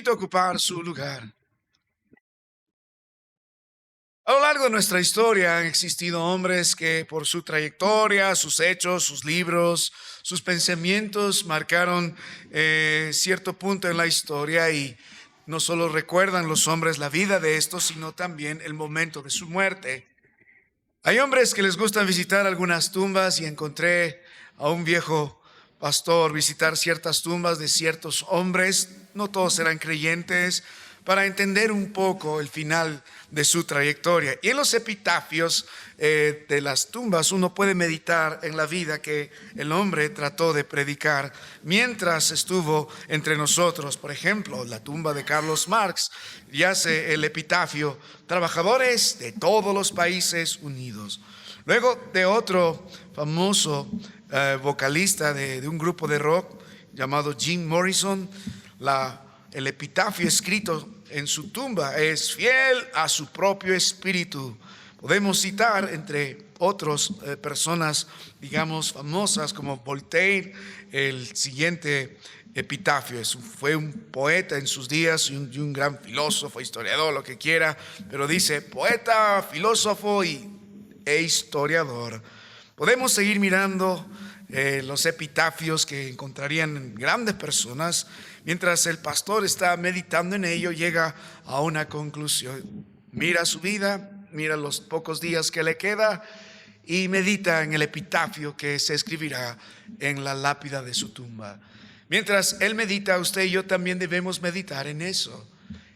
invito a ocupar su lugar. A lo largo de nuestra historia han existido hombres que por su trayectoria, sus hechos, sus libros, sus pensamientos marcaron cierto punto en la historia y no solo recuerdan los hombres la vida de estos, sino también el momento de su muerte. Hay hombres que les gusta visitar algunas tumbas y encontré a un viejo pastor visitar ciertas tumbas de ciertos hombres, no todos eran creyentes, para entender un poco el final de su trayectoria. Y en los epitafios de las tumbas uno puede meditar en la vida que el hombre trató de predicar mientras estuvo entre nosotros. Por ejemplo, la tumba de Carlos Marx yace el epitafio: trabajadores de todos los países unidos. Luego de otro famoso vocalista de un grupo de rock llamado Jim Morrison, el epitafio escrito en su tumba es: fiel a su propio espíritu. Podemos citar entre otras personas, digamos, famosas como Voltaire, el siguiente epitafio. Fue un poeta en sus días y un gran filósofo, historiador, lo que quiera, pero dice poeta, filósofo e historiador. Podemos seguir mirando los epitafios que encontrarían en grandes personas. Mientras el pastor está meditando en ello, llega a una conclusión. Mira su vida, mira los pocos días que le queda y medita en el epitafio que se escribirá en la lápida de su tumba. Mientras él medita, usted y yo también debemos meditar en eso.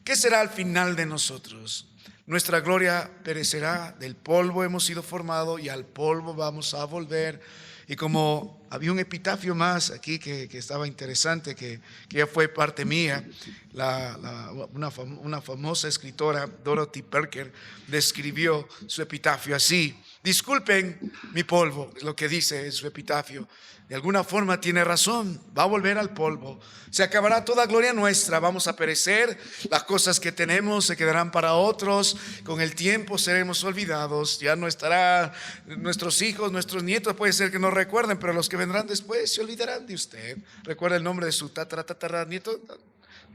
¿Qué será al final de nosotros? Nuestra gloria perecerá, del polvo hemos sido formados y al polvo vamos a volver. Y como había un epitafio más aquí que estaba interesante, que ya fue parte mía, una famosa escritora, Dorothy Parker, describió su epitafio así: disculpen mi polvo, es lo que dice su epitafio. De alguna forma tiene razón, va a volver al polvo. Se acabará toda gloria nuestra, vamos a perecer, las cosas que tenemos se quedarán para otros, con el tiempo seremos olvidados, ya no estará nuestros hijos, nuestros nietos, puede ser que no recuerden, pero los que vendrán después se olvidarán de usted. ¿Recuerda el nombre de su tataranieto?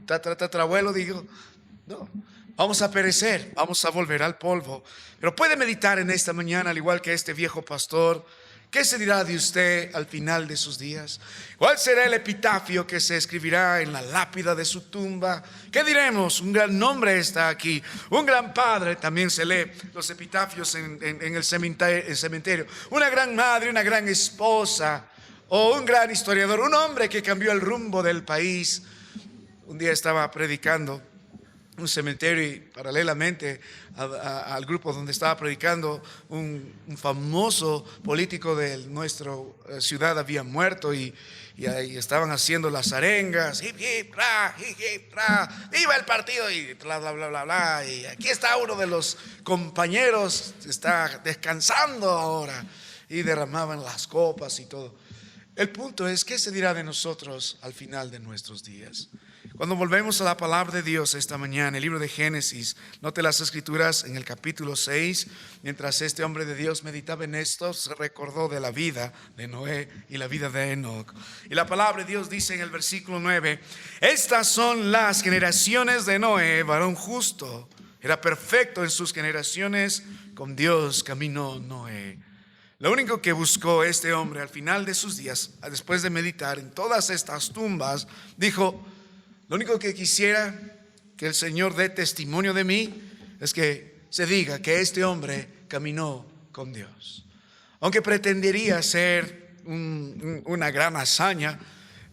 Tatarabuelo, digo. No. Vamos a perecer, vamos a volver al polvo. Pero puede meditar en esta mañana, al igual que este viejo pastor. ¿Qué se dirá de usted al final de sus días? ¿Cuál será el epitafio que se escribirá en la lápida de su tumba? ¿Qué diremos? Un gran nombre está aquí, un gran padre. También se lee los epitafios en el cementerio. Una gran madre, una gran esposa, o un gran historiador, un hombre que cambió el rumbo del país. Un día estaba predicando un cementerio y paralelamente al grupo donde estaba predicando, un famoso político de nuestra ciudad había muerto y ahí estaban haciendo las arengas: hip hip ra, hip hip ra, viva el partido, y bla bla bla bla bla. Y aquí está uno de los compañeros, está descansando ahora, y derramaban las copas y todo. El punto es: ¿qué se dirá de nosotros al final de nuestros días? Cuando volvemos a la palabra de Dios esta mañana, el libro de Génesis, note las escrituras en el capítulo 6, mientras este hombre de Dios meditaba en esto, se recordó de la vida de Noé y la vida de Enoc. Y la palabra de Dios dice en el versículo 9: estas son las generaciones de Noé, varón justo, era perfecto en sus generaciones, con Dios caminó Noé. Lo único que buscó este hombre al final de sus días, después de meditar en todas estas tumbas, dijo: lo único que quisiera que el Señor dé testimonio de mí es que se diga que este hombre caminó con Dios. Aunque pretendería ser una gran hazaña,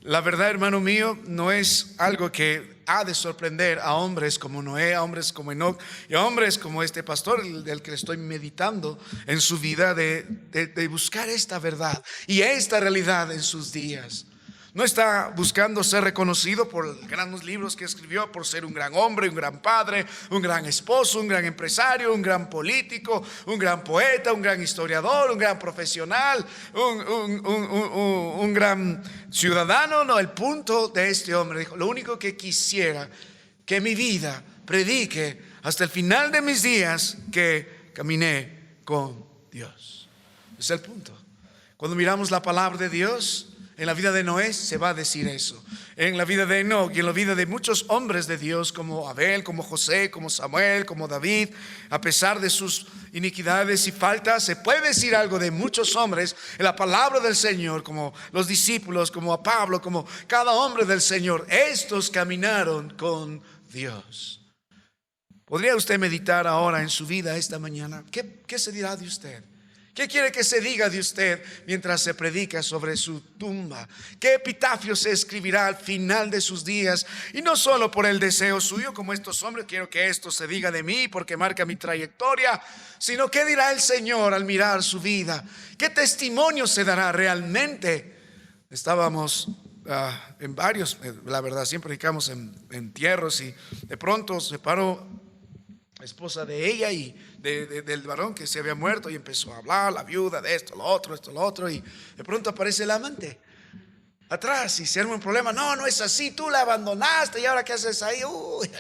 la verdad, hermano mío, no es algo que ha de sorprender a hombres como Noé, a hombres como Enoc y a hombres como este pastor del que estoy meditando en su vida, de buscar esta verdad y esta realidad en sus días. No está buscando ser reconocido por los grandes libros que escribió, por ser un gran hombre, un gran padre, un gran esposo, un gran empresario, un gran político, un gran poeta, un gran historiador, un gran profesional, un gran ciudadano. No, el punto de este hombre dijo: lo único que quisiera que mi vida predique hasta el final de mis días que caminé con Dios. Es el punto. Cuando miramos la palabra de Dios, En la vida de Noé se va a decir eso. En la vida de Enoc y en la vida de muchos hombres de Dios, como Abel, como José, como Samuel, como David, a pesar de sus iniquidades y faltas, se puede decir algo de muchos hombres en la palabra del Señor, como los discípulos, como a Pablo, como cada hombre del Señor. Estos caminaron con Dios. ¿Podría usted meditar ahora en su vida esta mañana? ¿Qué se dirá de usted? ¿Qué quiere que se diga de usted mientras se predica sobre su tumba? ¿Qué epitafio se escribirá al final de sus días? Y no solo por el deseo suyo, como estos hombres, quiero que esto se diga de mí porque marca mi trayectoria, sino qué dirá el Señor al mirar su vida. ¿Qué testimonio se dará realmente? Estábamos en varios, la verdad, siempre dedicamos en entierros, y de pronto se paró la esposa de ella y del varón que se había muerto, y empezó a hablar, la viuda, de esto, lo otro, y de pronto aparece el amante atrás y se arma un problema. No es así, tú la abandonaste y ahora qué haces ahí. Uy,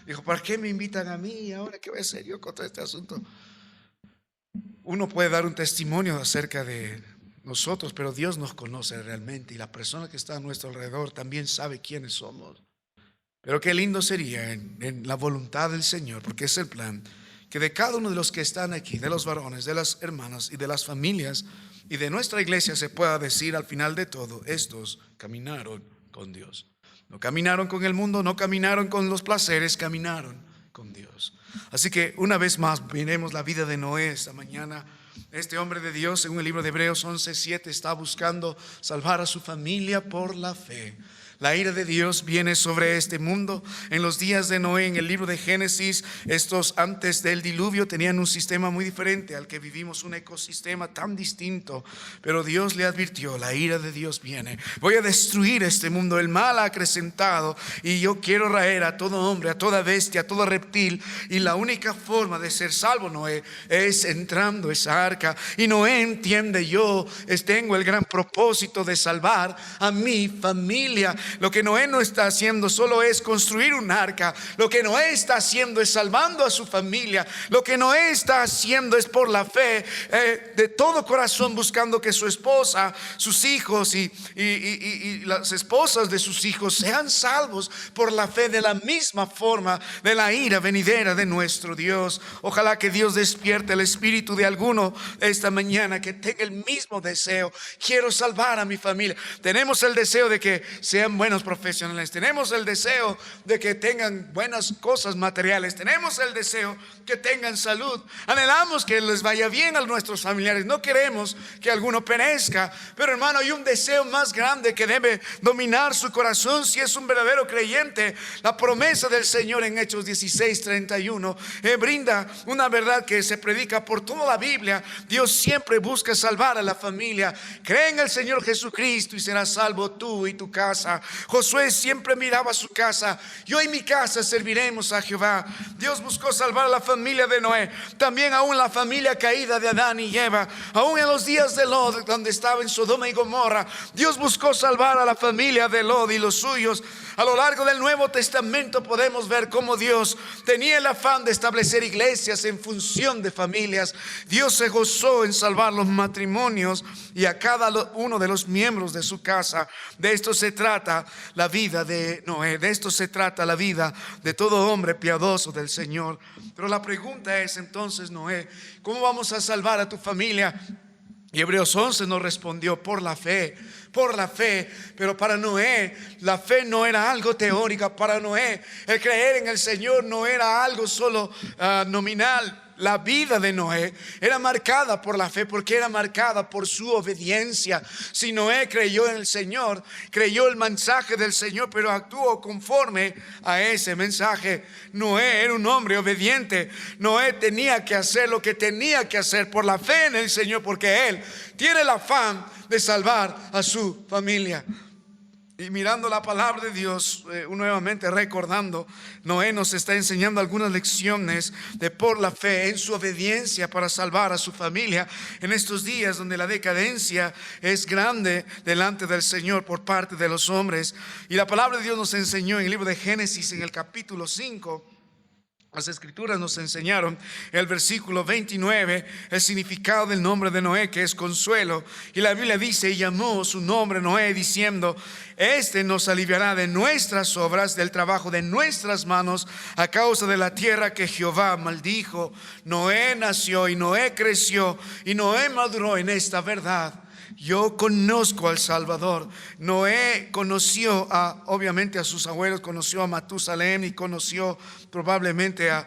dijo, ¿para qué me invitan a mí? Ahora qué voy a hacer yo con todo este asunto. Uno puede dar un testimonio acerca de nosotros, pero Dios nos conoce realmente, y la persona que está a nuestro alrededor también sabe quiénes somos. Pero qué lindo sería en la voluntad del Señor, porque es el plan, que de cada uno de los que están aquí, de los varones, de las hermanas y de las familias y de nuestra iglesia, se pueda decir al final de todo: estos caminaron con Dios. No caminaron con el mundo, no caminaron con los placeres, caminaron con Dios. Así que una vez más miremos la vida de Noé esta mañana. Este hombre de Dios, según el libro de Hebreos 11:7, está buscando salvar a su familia por la fe. La ira de Dios viene sobre este mundo. En los días de Noé, en el libro de Génesis, estos antes del diluvio tenían un sistema muy diferente al que vivimos, un ecosistema tan distinto. Pero Dios le advirtió: la ira de Dios viene. Voy a destruir este mundo. El mal ha acrecentado y yo quiero raer a todo hombre, a toda bestia, a todo reptil. Y la única forma de ser salvo, Noé, es entrando esa arca. Y Noé entiende: yo tengo el gran propósito de salvar a mi familia. Lo que Noé no está haciendo solo es construir un arca. Lo que Noé está haciendo es salvando a su familia. Lo que Noé está haciendo es por la fe, de todo corazón, buscando que su esposa, sus hijos y las esposas de sus hijos sean salvos por la fe, de la misma forma de la ira venidera de nuestro Dios. Ojalá que Dios despierte el espíritu de alguno esta mañana que tenga el mismo deseo. Quiero salvar a mi familia. Tenemos el deseo de que sean buenos profesionales, tenemos el deseo de que tengan buenas cosas materiales, tenemos el deseo que tengan salud, anhelamos que les vaya bien a nuestros familiares, no queremos que alguno perezca. Pero hermano, hay un deseo más grande que debe dominar su corazón si es un verdadero creyente. La promesa del Señor en Hechos 16:31 brinda una verdad que se predica por toda la Biblia. Dios siempre busca salvar a la familia. Cree en el Señor Jesucristo y serás salvo tú y tu casa. Josué siempre miraba a su casa: yo y mi casa serviremos a Jehová. Dios buscó salvar a la familia de Noé, también aún la familia caída de Adán y Eva, aún en los días de Lot, donde estaba en Sodoma y Gomorra. Dios buscó salvar a la familia de Lot y los suyos. A lo largo del Nuevo Testamento podemos ver cómo Dios tenía el afán de establecer iglesias en función de familias. Dios se gozó en salvar los matrimonios y a cada uno de los miembros de su casa. De esto se trata la vida de Noé, de esto se trata la vida de todo hombre piadoso del Señor. Pero la pregunta es entonces, Noé, ¿cómo vamos a salvar a tu familia? Y Hebreos 11 nos respondió: por la fe. Por la fe. Pero para Noé la fe no era algo teórico. Para Noé el creer en el Señor no era algo solo nominal. La vida de Noé era marcada por la fe, porque era marcada por su obediencia. Si Noé creyó en el Señor, creyó el mensaje del Señor, pero actuó conforme a ese mensaje. Noé era un hombre obediente. Noé tenía que hacer lo que tenía que hacer por la fe en el Señor, porque él tiene el afán de salvar a su familia. Y mirando la palabra de Dios, nuevamente recordando, Noé nos está enseñando algunas lecciones de por la fe en su obediencia para salvar a su familia en estos días donde la decadencia es grande delante del Señor por parte de los hombres. Y la palabra de Dios nos enseñó en el libro de Génesis, en el capítulo 5, Las escrituras nos enseñaron en el versículo 29 el significado del nombre de Noé, que es consuelo. Y la Biblia dice: y llamó su nombre Noé, diciendo: este nos aliviará de nuestras obras, del trabajo de nuestras manos, a causa de la tierra que Jehová maldijo. Noé nació y Noé creció y Noé maduró en esta verdad: yo conozco al Salvador. Noé conoció obviamente a sus abuelos, conoció a Matusalem y conoció probablemente a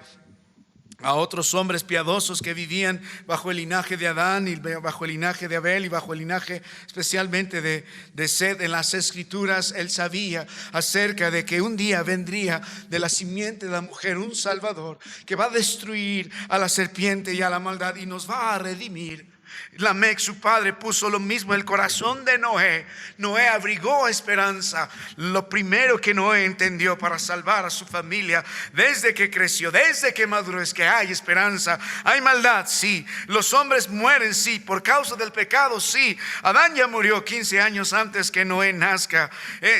otros hombres piadosos que vivían bajo el linaje de Adán y bajo el linaje de Abel y bajo el linaje especialmente de Seth. En las escrituras él sabía acerca de que un día vendría de la simiente de la mujer un Salvador que va a destruir a la serpiente y a la maldad y nos va a redimir. Lamec, su padre, puso lo mismo en el corazón de Noé. Noé abrigó esperanza. Lo primero que Noé entendió para salvar a su familia desde que creció, desde que maduró, es que hay esperanza. Hay maldad, sí. Los hombres mueren, sí. Por causa del pecado, sí. Adán ya murió 15 años antes que Noé nazca.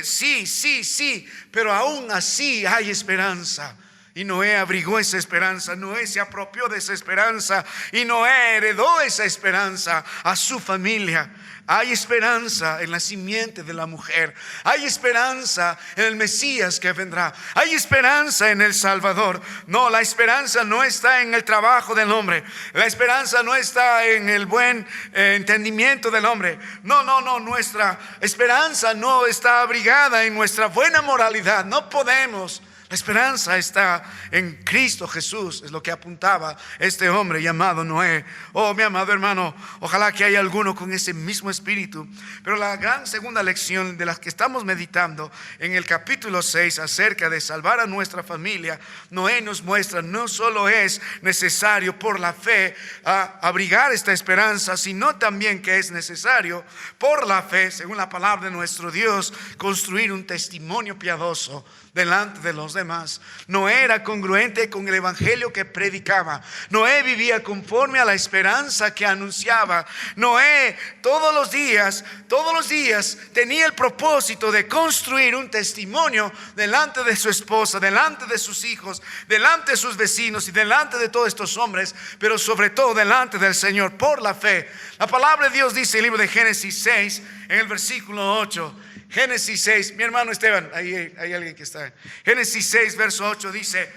Sí. Pero aún así hay esperanza. Y Noé abrigó esa esperanza. Noé se apropió de esa esperanza y Noé heredó esa esperanza a su familia. Hay esperanza en la simiente de la mujer. Hay esperanza en el Mesías que vendrá. Hay esperanza en el Salvador. No, la esperanza no está en el trabajo del hombre. La esperanza no está en el buen entendimiento del hombre. No. Nuestra esperanza no está abrigada en nuestra buena moralidad. No podemos. La esperanza está en Cristo Jesús. Es lo que apuntaba este hombre llamado Noé. Oh, mi amado hermano, ojalá que haya alguno con ese mismo espíritu. Pero la gran segunda lección de las que estamos meditando en el capítulo 6 acerca de salvar a nuestra familia, Noé nos muestra no solo es necesario por la fe abrigar esta esperanza, sino también que es necesario por la fe, según la palabra de nuestro Dios, construir un testimonio piadoso delante de los demás. Noé era congruente con el evangelio que predicaba. Noé vivía conforme a la esperanza que anunciaba. Noé todos los días tenía el propósito de construir un testimonio delante de su esposa, delante de sus hijos, delante de sus vecinos y delante de todos estos hombres, pero sobre todo delante del Señor por la fe. La palabra de Dios dice en el libro de Génesis 6, en el versículo 8. Génesis 6, mi hermano Esteban, ahí hay alguien que está. Génesis 6, verso 8 dice: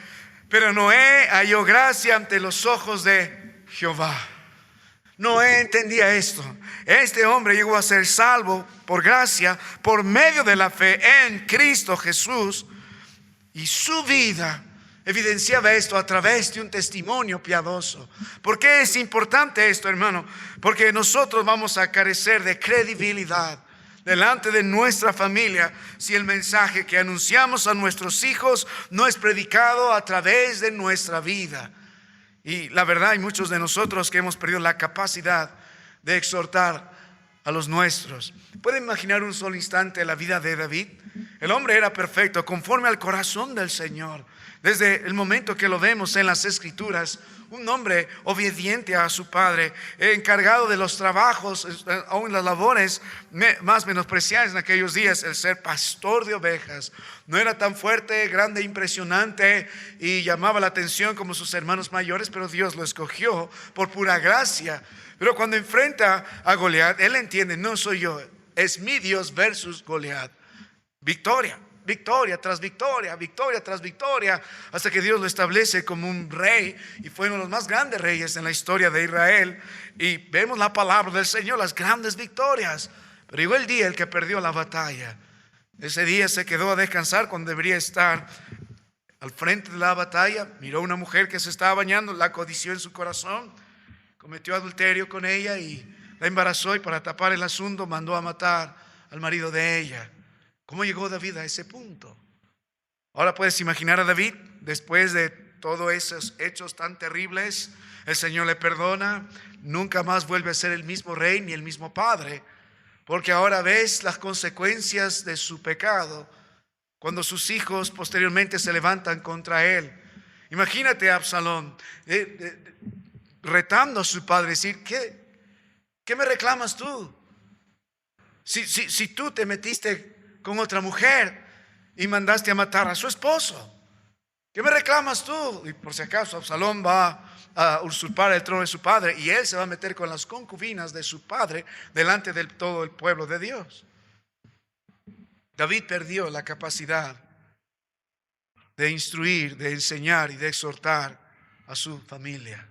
pero Noé halló gracia ante los ojos de Jehová. Noé entendía esto. Este hombre llegó a ser salvo por gracia, por medio de la fe en Cristo Jesús, y su vida evidenciaba esto a través de un testimonio piadoso. ¿Por qué es importante esto, hermano? Porque nosotros vamos a carecer de credibilidad delante de nuestra familia si el mensaje que anunciamos a nuestros hijos no es predicado a través de nuestra vida. Y la verdad, hay muchos de nosotros que hemos perdido la capacidad de exhortar a los nuestros. ¿Pueden imaginar un solo instante la vida de David? El hombre era perfecto, conforme al corazón del Señor. Desde el momento que lo vemos en las escrituras, un hombre obediente a su padre, encargado de los trabajos, aún las labores más menospreciadas en aquellos días, el ser pastor de ovejas. No era tan fuerte, grande, impresionante y llamaba la atención como sus hermanos mayores, pero Dios lo escogió por pura gracia. Pero cuando enfrenta a Goliat, él entiende: no soy yo, es mi Dios versus Goliat. Victoria tras victoria, hasta que Dios lo establece como un rey, y fue uno de los más grandes reyes en la historia de Israel. Y vemos la palabra del Señor, las grandes victorias. Pero llegó el día el que perdió la batalla. Ese día se quedó a descansar cuando debería estar al frente de la batalla. Miró a una mujer que se estaba bañando, la codició en su corazón, cometió adulterio con ella y la embarazó, y para tapar el asunto mandó a matar al marido de ella. ¿Cómo llegó David a ese punto? Ahora puedes imaginar a David después de todos esos hechos tan terribles. El Señor le perdona, nunca más vuelve a ser el mismo rey ni el mismo padre, porque ahora ves las consecuencias de su pecado cuando sus hijos posteriormente se levantan contra él. Imagínate a Absalón retando a su padre, decir: ¿qué me reclamas tú? Si tú te metiste con otra mujer y mandaste a matar a su esposo. ¿Qué me reclamas tú? Y por si acaso Absalón va a usurpar el trono de su padre y él se va a meter con las concubinas de su padre delante de todo el pueblo de Dios. David perdió la capacidad de instruir, de enseñar y de exhortar a su familia.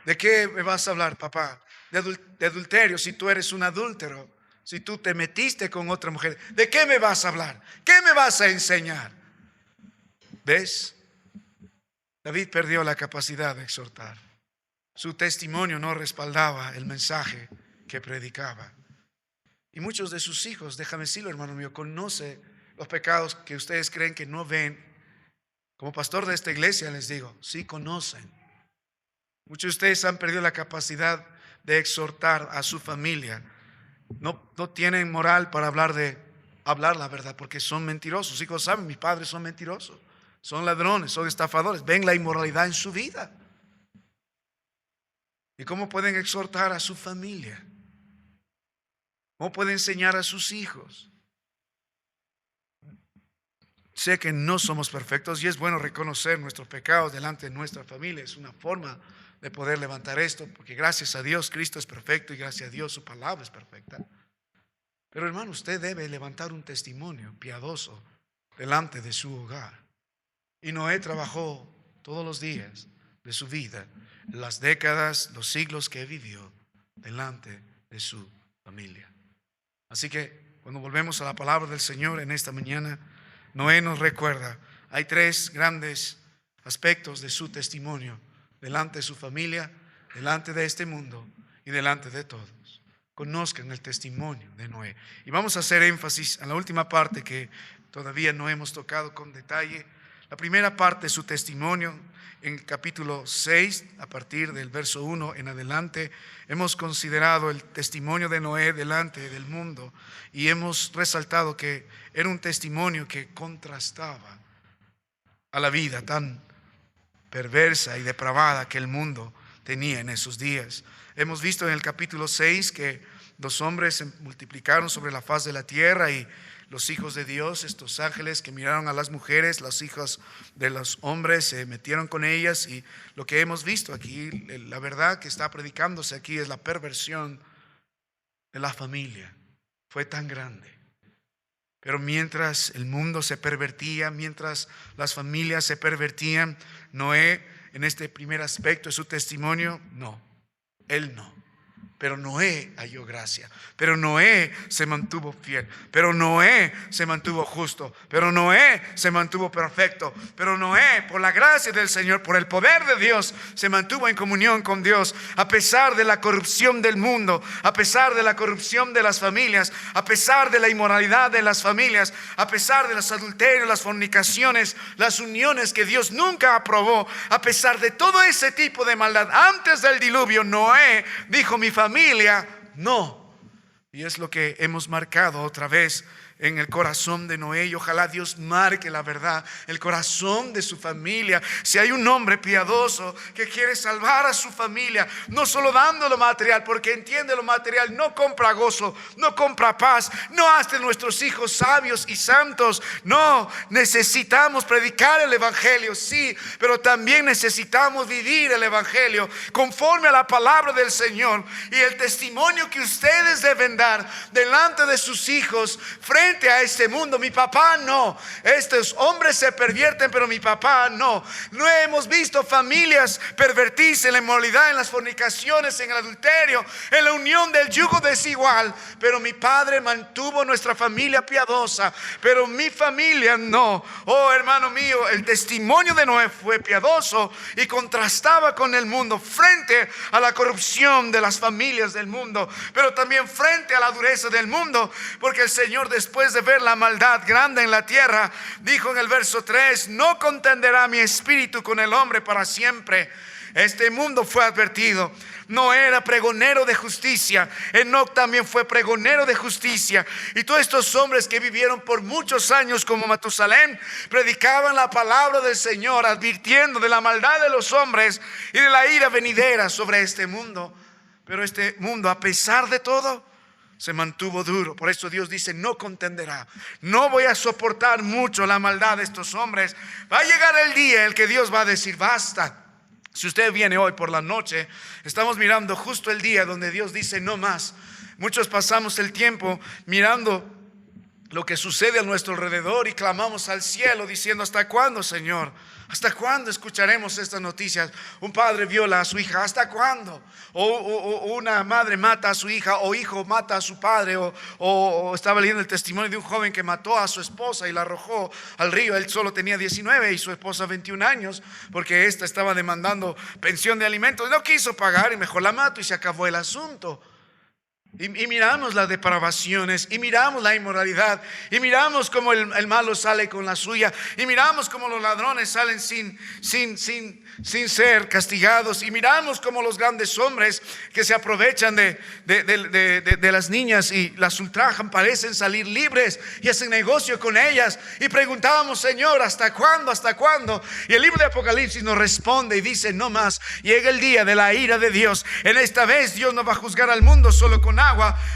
¿De qué me vas a hablar, papá? De adulterio, si tú eres un adúltero, si tú te metiste con otra mujer. ¿De qué me vas a hablar? ¿Qué me vas a enseñar? ¿Ves? David perdió la capacidad de exhortar. Su testimonio no respaldaba el mensaje que predicaba. Y muchos de sus hijos, déjame decirlo, hermano mío, conoce los pecados que ustedes creen que no ven. Como pastor de esta iglesia les digo, sí conocen. Muchos de ustedes han perdido la capacidad de exhortar a su familia. No tienen moral para hablar la verdad, porque son mentirosos. Sus hijos saben, mis padres son mentirosos, son ladrones, son estafadores. Ven la inmoralidad en su vida. ¿Y cómo pueden exhortar a su familia? ¿Cómo pueden enseñar a sus hijos? Sé que no somos perfectos y es bueno reconocer nuestros pecados delante de nuestra familia. Es una forma de poder levantar esto, porque gracias a Dios Cristo es perfecto y gracias a Dios su palabra es perfecta. Pero hermano, usted debe levantar un testimonio piadoso delante de su hogar. Y Noé trabajó todos los días de su vida, las décadas, los siglos que vivió delante de su familia. Así que cuando volvemos a la palabra del Señor en esta mañana, Noé nos recuerda, hay tres grandes aspectos de su testimonio delante de su familia, delante de este mundo y delante de todos. Conozcan el testimonio de Noé. Y vamos a hacer énfasis en la última parte que todavía no hemos tocado con detalle. La primera parte de su testimonio, en el capítulo 6, a partir del verso 1 en adelante, hemos considerado el testimonio de Noé delante del mundo y hemos resaltado que era un testimonio que contrastaba a la vida tan perversa y depravada que el mundo tenía en esos días. Hemos visto en el capítulo 6 que los hombres se multiplicaron sobre la faz de la tierra y los hijos de Dios, estos ángeles que miraron a las mujeres, los hijos de los hombres se metieron con ellas, y lo que hemos visto aquí, la verdad que está predicándose aquí es la perversión de la familia. Fue tan grande. Pero mientras el mundo se pervertía, mientras las familias se pervertían, Noé, en este primer aspecto de su testimonio, él no. Pero Noé halló gracia. Pero Noé se mantuvo fiel. Pero Noé se mantuvo justo. Pero Noé se mantuvo perfecto. Pero Noé, por la gracia del Señor, por el poder de Dios, se mantuvo en comunión con Dios. A pesar de la corrupción del mundo, a pesar de la corrupción de las familias, a pesar de la inmoralidad de las familias, a pesar de los adulterios, las fornicaciones, las uniones que Dios nunca aprobó, a pesar de todo ese tipo de maldad, antes del diluvio, Noé dijo: mi familia no. Y es lo que hemos marcado otra vez en el corazón de Noé, y ojalá Dios marque la verdad, el corazón de su familia. Si hay un hombre piadoso que quiere salvar a su familia, no solo dando lo material, porque entiende lo material no compra gozo, no compra paz, no hace nuestros hijos sabios y santos. No, necesitamos predicar el evangelio, sí, pero también necesitamos vivir el evangelio conforme a la palabra del Señor, y el testimonio que ustedes deben dar delante de sus hijos frente a este mundo. Mi papá no, estos hombres se pervierten, pero mi papá no. No hemos visto familias pervertirse en la inmoralidad, en las fornicaciones, en el adulterio, en la unión del yugo desigual, pero mi padre mantuvo nuestra familia piadosa, pero mi familia no. Oh, hermano mío, el testimonio de Noé fue piadoso y contrastaba con el mundo frente a la corrupción de las familias del mundo, pero también frente a la dureza del mundo, porque el Señor, después de ver la maldad grande en la tierra, dijo en el verso 3: no contenderá mi espíritu con el hombre para siempre. Este mundo fue advertido. Noé era pregonero de justicia. Enoc también fue pregonero de justicia. Y todos estos hombres que vivieron por muchos años como Matusalén predicaban la palabra del Señor, advirtiendo de la maldad de los hombres y de la ira venidera sobre este mundo. Pero este mundo, a pesar de todo, se mantuvo duro. Por eso Dios dice, no contenderá. No voy a soportar mucho la maldad de estos hombres. Va a llegar el día en el que Dios va a decir, basta. Si usted viene hoy por la noche, estamos mirando justo el día donde Dios dice, no más. Muchos pasamos el tiempo mirando lo que sucede a nuestro alrededor y clamamos al cielo diciendo, ¿hasta cuándo, Señor? ¿Hasta cuándo escucharemos estas noticias? Un padre viola a su hija, ¿hasta cuándo? O una madre mata a su hija, o hijo mata a su padre, o estaba leyendo el testimonio de un joven que mató a su esposa y la arrojó al río. Él solo tenía 19 y su esposa 21 años, porque ésta estaba demandando pensión de alimentos. No quiso pagar y mejor la mató y se acabó el asunto. Y miramos las depravaciones, y miramos la inmoralidad, y miramos cómo el malo sale con la suya, y miramos cómo los ladrones salen sin ser castigados, y miramos cómo los grandes hombres que se aprovechan de las niñas y las ultrajan parecen salir libres y hacen negocio con ellas. Y preguntábamos, Señor, ¿hasta cuándo? ¿Hasta cuándo? Y el libro de Apocalipsis nos responde y dice, no más. Llega el día de la ira de Dios. En esta vez Dios no va a juzgar al mundo solo con agua.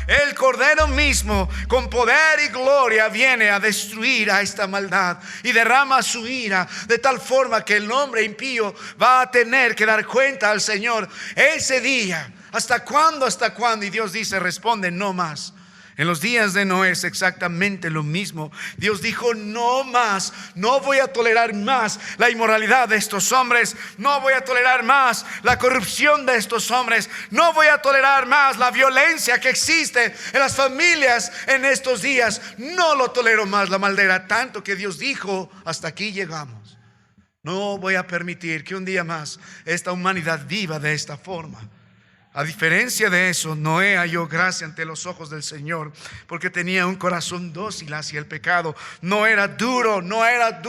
El Cordero mismo, con poder y gloria, viene a destruir a esta maldad y derrama su ira de tal forma que el hombre impío va a tener que dar cuenta al Señor ese día. ¿Hasta cuándo? ¿Hasta cuándo? Y Dios dice, responde, no más. En los días de Noé es exactamente lo mismo. Dios dijo, no más, no voy a tolerar más la inmoralidad de estos hombres, no voy a tolerar más la corrupción de estos hombres, no voy a tolerar más la violencia que existe en las familias en estos días. No lo tolero más. La maldad era tanto que Dios dijo, hasta aquí llegamos. No voy a permitir que un día más esta humanidad viva de esta forma. A diferencia de eso, Noé halló gracia ante los ojos del Señor, porque tenía un corazón dócil hacia el pecado. No era duro, no era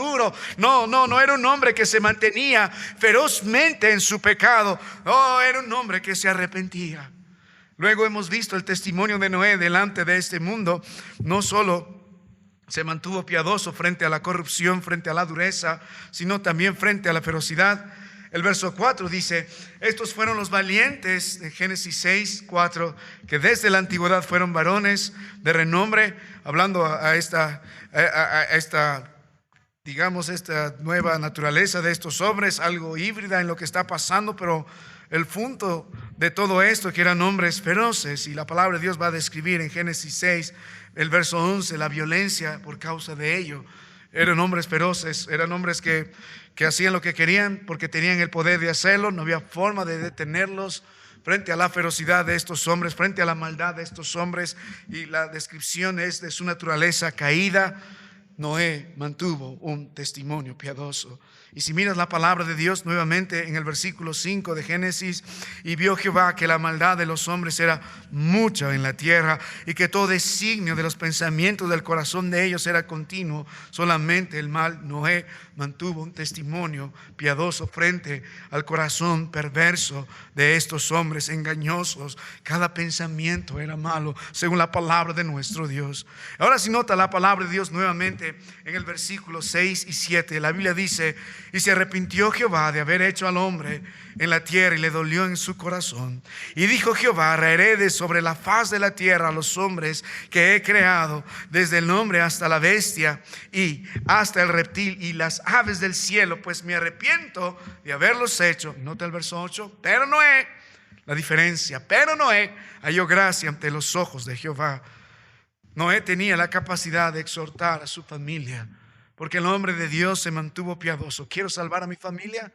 un hombre que se mantenía ferozmente en su pecado. No, era un hombre que se arrepentía. Luego hemos visto el testimonio de Noé delante de este mundo. No solo se mantuvo piadoso frente a la corrupción, frente a la dureza, sino también frente a la ferocidad. El verso 4 dice, estos fueron los valientes de Génesis 6, 4, que desde la antigüedad fueron varones de renombre, hablando a esta nueva naturaleza de estos hombres, algo híbrida en lo que está pasando, pero el punto de todo esto que eran hombres feroces, y la palabra de Dios va a describir en Génesis 6, el verso 11, la violencia por causa de ello. Eran hombres feroces, eran hombres que hacían lo que querían porque tenían el poder de hacerlo. No había forma de detenerlos frente a la ferocidad de estos hombres, frente a la maldad de estos hombres. Y la descripción es de su naturaleza caída. Noé mantuvo un testimonio piadoso. Y si miras la palabra de Dios nuevamente en el versículo 5 de Génesis, y vio Jehová que la maldad de los hombres era mucha en la tierra, y que todo designio de los pensamientos del corazón de ellos era continuo, solamente el mal. Noé mantuvo un testimonio piadoso frente al corazón perverso de estos hombres engañosos. Cada pensamiento era malo según la palabra de nuestro Dios. Ahora, si nota la palabra de Dios nuevamente en el versículo 6 y 7, la Biblia dice, y se arrepintió Jehová de haber hecho al hombre en la tierra, y le dolió en su corazón. Y dijo Jehová, raeré de sobre la faz de la tierra a los hombres que he creado, desde el hombre hasta la bestia y hasta el reptil y las aves del cielo, pues me arrepiento de haberlos hecho. Nota el verso 8, pero Noé, la diferencia, pero Noé halló gracia ante los ojos de Jehová. Noé tenía la capacidad de exhortar a su familia, porque el hombre de Dios se mantuvo piadoso. ¿Quiero salvar a mi familia?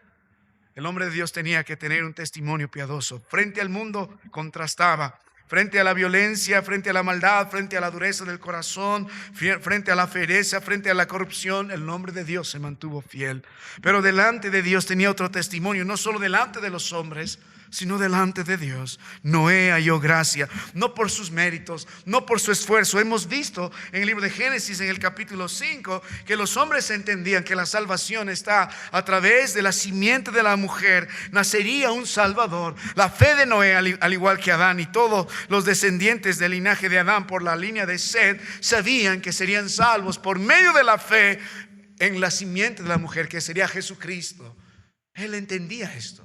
El hombre de Dios tenía que tener un testimonio piadoso. Frente al mundo contrastaba, frente a la violencia, frente a la maldad, frente a la dureza del corazón, frente a la fiereza, frente a la corrupción, el hombre de Dios se mantuvo fiel. Pero delante de Dios tenía otro testimonio, no solo delante de los hombres, sino delante de Dios. Noé halló gracia, no por sus méritos, no por su esfuerzo. Hemos visto en el libro de Génesis, en el capítulo 5, que los hombres entendían que la salvación está a través de la simiente de la mujer. Nacería un Salvador. La fe de Noé, al igual que Adán y todos los descendientes del linaje de Adán por la línea de Seth, sabían que serían salvos por medio de la fe en la simiente de la mujer, que sería Jesucristo. Él entendía esto.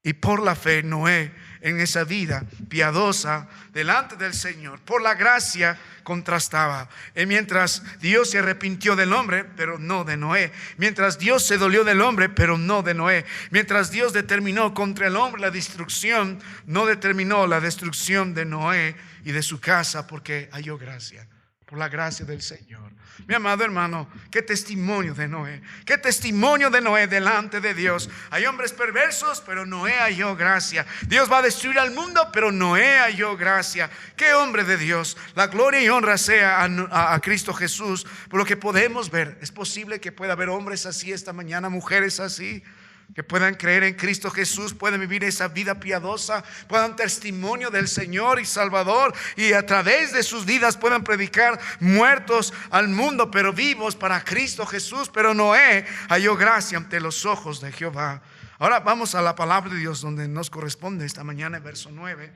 Y por la fe, Noé, en esa vida piadosa delante del Señor, por la gracia contrastaba. Y mientras Dios se arrepintió del hombre, pero no de Noé. Mientras Dios se dolió del hombre, pero no de Noé. Mientras Dios determinó contra el hombre la destrucción, no determinó la destrucción de Noé y de su casa, porque halló gracia. Por la gracia del Señor. Mi amado hermano, qué testimonio de Noé. Qué testimonio de Noé delante de Dios. Hay hombres perversos, pero Noé halló gracia. Dios va a destruir al mundo, pero Noé halló gracia. Qué hombre de Dios. La gloria y honra sea a Cristo Jesús. Por lo que podemos ver, es posible que pueda haber hombres así esta mañana, mujeres así, que puedan creer en Cristo Jesús, puedan vivir esa vida piadosa, puedan testimonio del Señor y Salvador, y a través de sus vidas puedan predicar muertos al mundo, pero vivos para Cristo Jesús. Pero Noé halló gracia ante los ojos de Jehová. Ahora vamos a la palabra de Dios, donde nos corresponde esta mañana, en verso 9,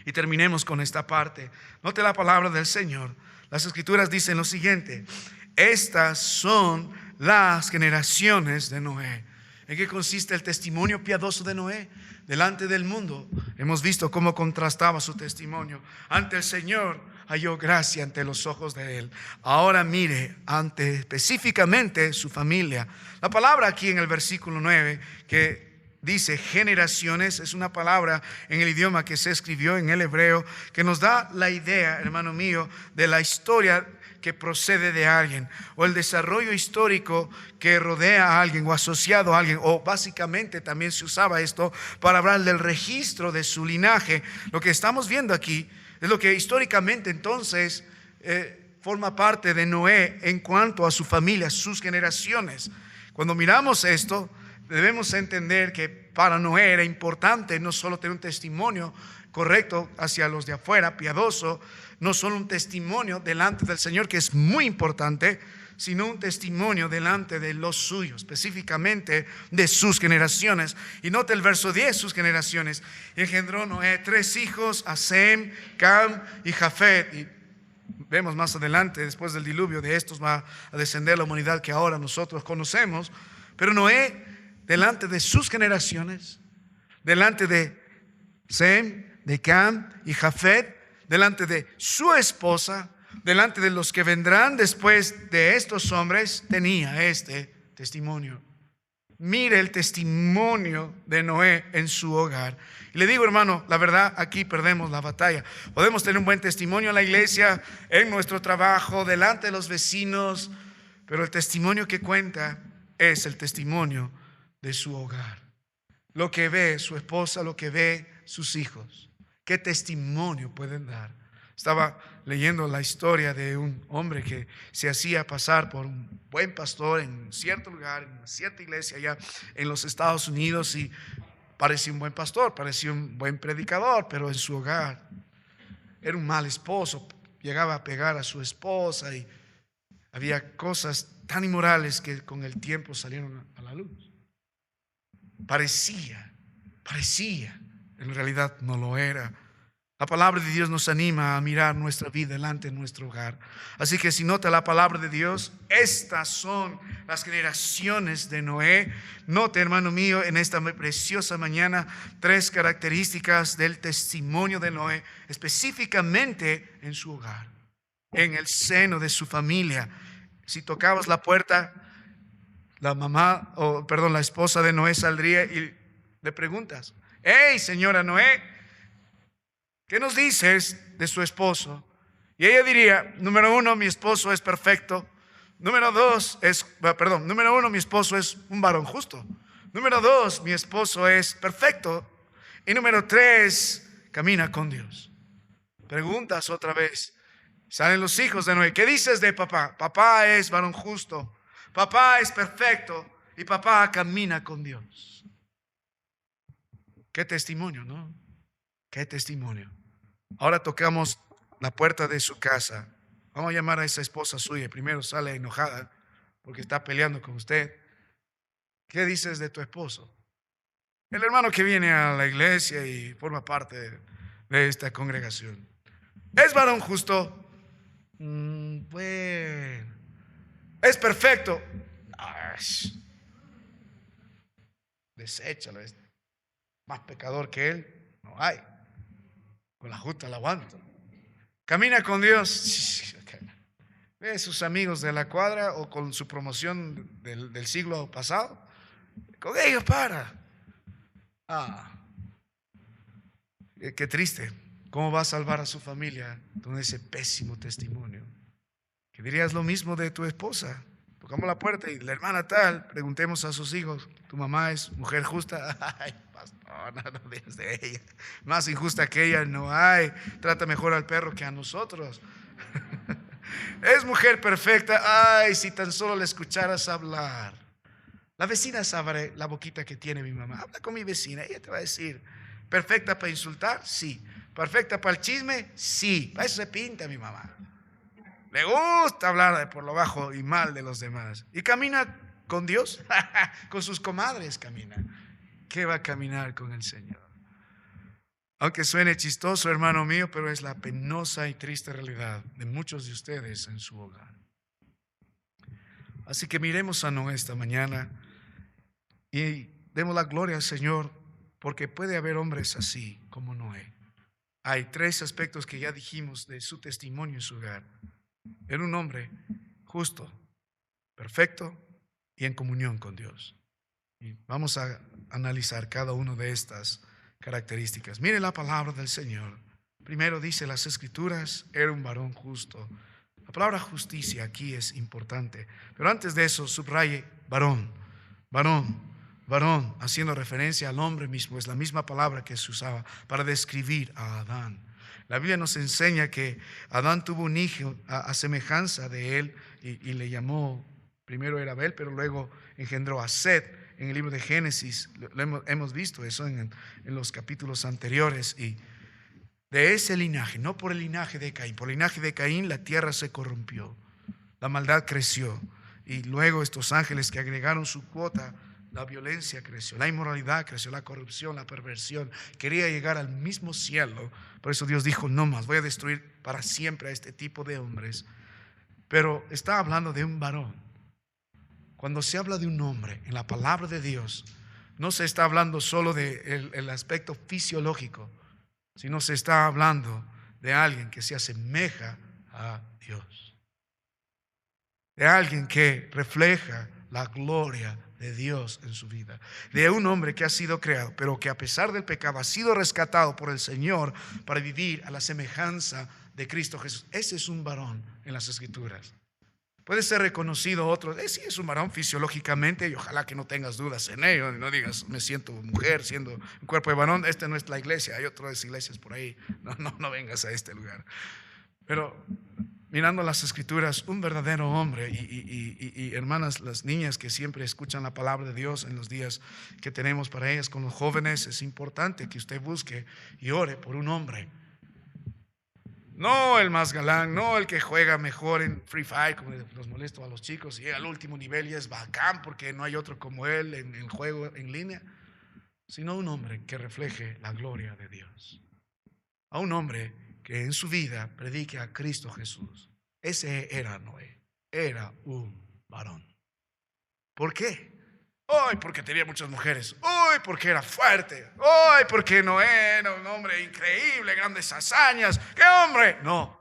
y terminemos con esta parte. Note la palabra del Señor. Las Escrituras dicen lo siguiente: estas son las generaciones de Noé. ¿En qué consiste el testimonio piadoso de Noé? Delante del mundo hemos visto cómo contrastaba su testimonio. Ante el Señor halló gracia ante los ojos de él. Ahora mire ante específicamente su familia. La palabra aquí en el versículo 9 que dice generaciones es una palabra en el idioma que se escribió en el hebreo, que nos da la idea, hermano mío, de la historia que procede de alguien, o el desarrollo histórico que rodea a alguien o asociado a alguien, o básicamente también se usaba esto para hablar del registro de su linaje. Lo que estamos viendo aquí es lo que históricamente entonces forma parte de Noé en cuanto a su familia, sus generaciones. Cuando miramos esto, debemos entender que para Noé era importante no solo tener un testimonio correcto hacia los de afuera, piadoso, no solo un testimonio delante del Señor, que es muy importante, sino un testimonio delante de los suyos, específicamente de sus generaciones. Y note el verso 10, sus generaciones. Y engendró Noé 3 hijos, a Sem, Cam y Jafet. Y vemos más adelante, después del diluvio, de estos va a descender la humanidad que ahora nosotros conocemos. Pero Noé, delante de sus generaciones, delante de Sem, de Cam y Jafet, delante de su esposa, delante de los que vendrán después de estos hombres, tenía este testimonio. Mire el testimonio de Noé en su hogar. Y le digo, hermano, la verdad, aquí perdemos la batalla. Podemos tener un buen testimonio en la iglesia, en nuestro trabajo, delante de los vecinos, pero el testimonio que cuenta es el testimonio de su hogar. Lo que ve su esposa, lo que ve sus hijos. ¿Qué testimonio pueden dar? Estaba leyendo la historia de un hombre que se hacía pasar por un buen pastor en cierto lugar, en una cierta iglesia allá en los Estados Unidos, y parecía un buen pastor, parecía un buen predicador, pero en su hogar era un mal esposo. Llegaba a pegar a su esposa y había cosas tan inmorales que con el tiempo salieron a la luz. Parecía, en realidad no lo era. La palabra de Dios nos anima a mirar nuestra vida delante de nuestro hogar. Así que si nota la palabra de Dios, estas son las generaciones de Noé. Note, hermano mío, en esta preciosa mañana 3 características del testimonio de Noé, específicamente en su hogar, en el seno de su familia. Si tocabas la puerta, la esposa de Noé saldría y le preguntas: hey, señora Noé, ¿qué nos dices de su esposo? Y ella diría: número 1, mi esposo es perfecto. Número 1, mi esposo es un varón justo. Número 2, mi esposo es perfecto. Y número 3, camina con Dios. Preguntas otra vez. Salen los hijos de Noé: ¿qué dices de papá? Papá es varón justo, papá es perfecto y papá camina con Dios. Qué testimonio, ¿no? Qué testimonio. Ahora tocamos la puerta de su casa. Vamos a llamar a esa esposa suya. Primero sale enojada porque está peleando con usted. ¿Qué dices de tu esposo? El hermano que viene a la iglesia y forma parte de esta congregación. ¿Es varón justo? Bueno. ¿Es perfecto? Deséchalo. Más pecador que él no hay. Con la justa la aguanto. Camina con Dios. Ve sus amigos de la cuadra o con su promoción del siglo pasado. Con ellos para. Qué triste. ¿Cómo va a salvar a su familia con ese pésimo testimonio? Que dirías lo mismo de tu esposa. Tocamos la puerta y la hermana tal, preguntemos a sus hijos, ¿tu mamá es mujer justa? Ay, pastor, no digas de ella. Más injusta que ella no hay. Trata mejor al perro que a nosotros. Es mujer perfecta. Ay, si tan solo le escucharas hablar. La vecina sabe la boquita que tiene mi mamá. Habla con mi vecina, ella te va a decir, ¿perfecta para insultar? Sí. ¿Perfecta para el chisme? Sí. Para eso se pinta mi mamá. Le gusta hablar de por lo bajo y mal de los demás. ¿Y camina con Dios? Con sus comadres camina. ¿Qué va a caminar con el Señor? Aunque suene chistoso, hermano mío, pero es la penosa y triste realidad de muchos de ustedes en su hogar. Así que miremos a Noé esta mañana y demos la gloria al Señor, porque puede haber hombres así como Noé. Hay 3 aspectos que ya dijimos de su testimonio en su hogar. Era un hombre justo, perfecto y en comunión con Dios. Y vamos a analizar cada una de estas características. Mire la palabra del Señor. Primero dice las Escrituras, era un varón justo. La palabra justicia aquí es importante. Pero antes de eso, subraye varón, varón, varón, haciendo referencia al hombre mismo. Es la misma palabra que se usaba para describir a Adán. La Biblia nos enseña que Adán tuvo un hijo a semejanza de él y le llamó, primero era Abel, pero luego engendró a Set. En el libro de Génesis hemos visto eso en los capítulos anteriores. Y de ese linaje, no por el linaje de Caín, por el linaje de Caín la tierra se corrompió, la maldad creció. Y luego estos ángeles que agregaron su cuota, la violencia creció, la inmoralidad creció, la corrupción, la perversión. Quería llegar al mismo cielo. Por eso Dios dijo, no más, voy a destruir para siempre a este tipo de hombres. Pero está hablando de un varón. Cuando se habla de un hombre en la palabra de Dios, no se está hablando solo del aspecto fisiológico, sino se está hablando de alguien que se asemeja a Dios. De alguien que refleja la gloria de Dios en su vida. De un hombre que ha sido creado, pero que a pesar del pecado ha sido rescatado por el Señor para vivir a la semejanza de Cristo Jesús. Ese es un varón en las Escrituras. Puede ser reconocido otro, sí es un varón fisiológicamente, y ojalá que no tengas dudas en ello, no digas me siento mujer siendo un cuerpo de varón. Esta no es la iglesia, hay otras iglesias por ahí, no vengas a este lugar. Pero mirando las Escrituras, un verdadero hombre y hermanas, las niñas que siempre escuchan la palabra de Dios en los días que tenemos para ellas con los jóvenes, es importante que usted busque y ore por un hombre. No el más galán, no el que juega mejor en Free Fire, como los molesto a los chicos, y llega al último nivel y es bacán porque no hay otro como él en el juego en línea, sino un hombre que refleje la gloria de Dios. A un hombre que en su vida predique a Cristo Jesús. Ese era Noé, era un varón. ¿Por qué? Hoy porque tenía muchas mujeres. Hoy porque era fuerte. Hoy porque Noé era un hombre increíble, grandes hazañas. ¿Qué hombre? No,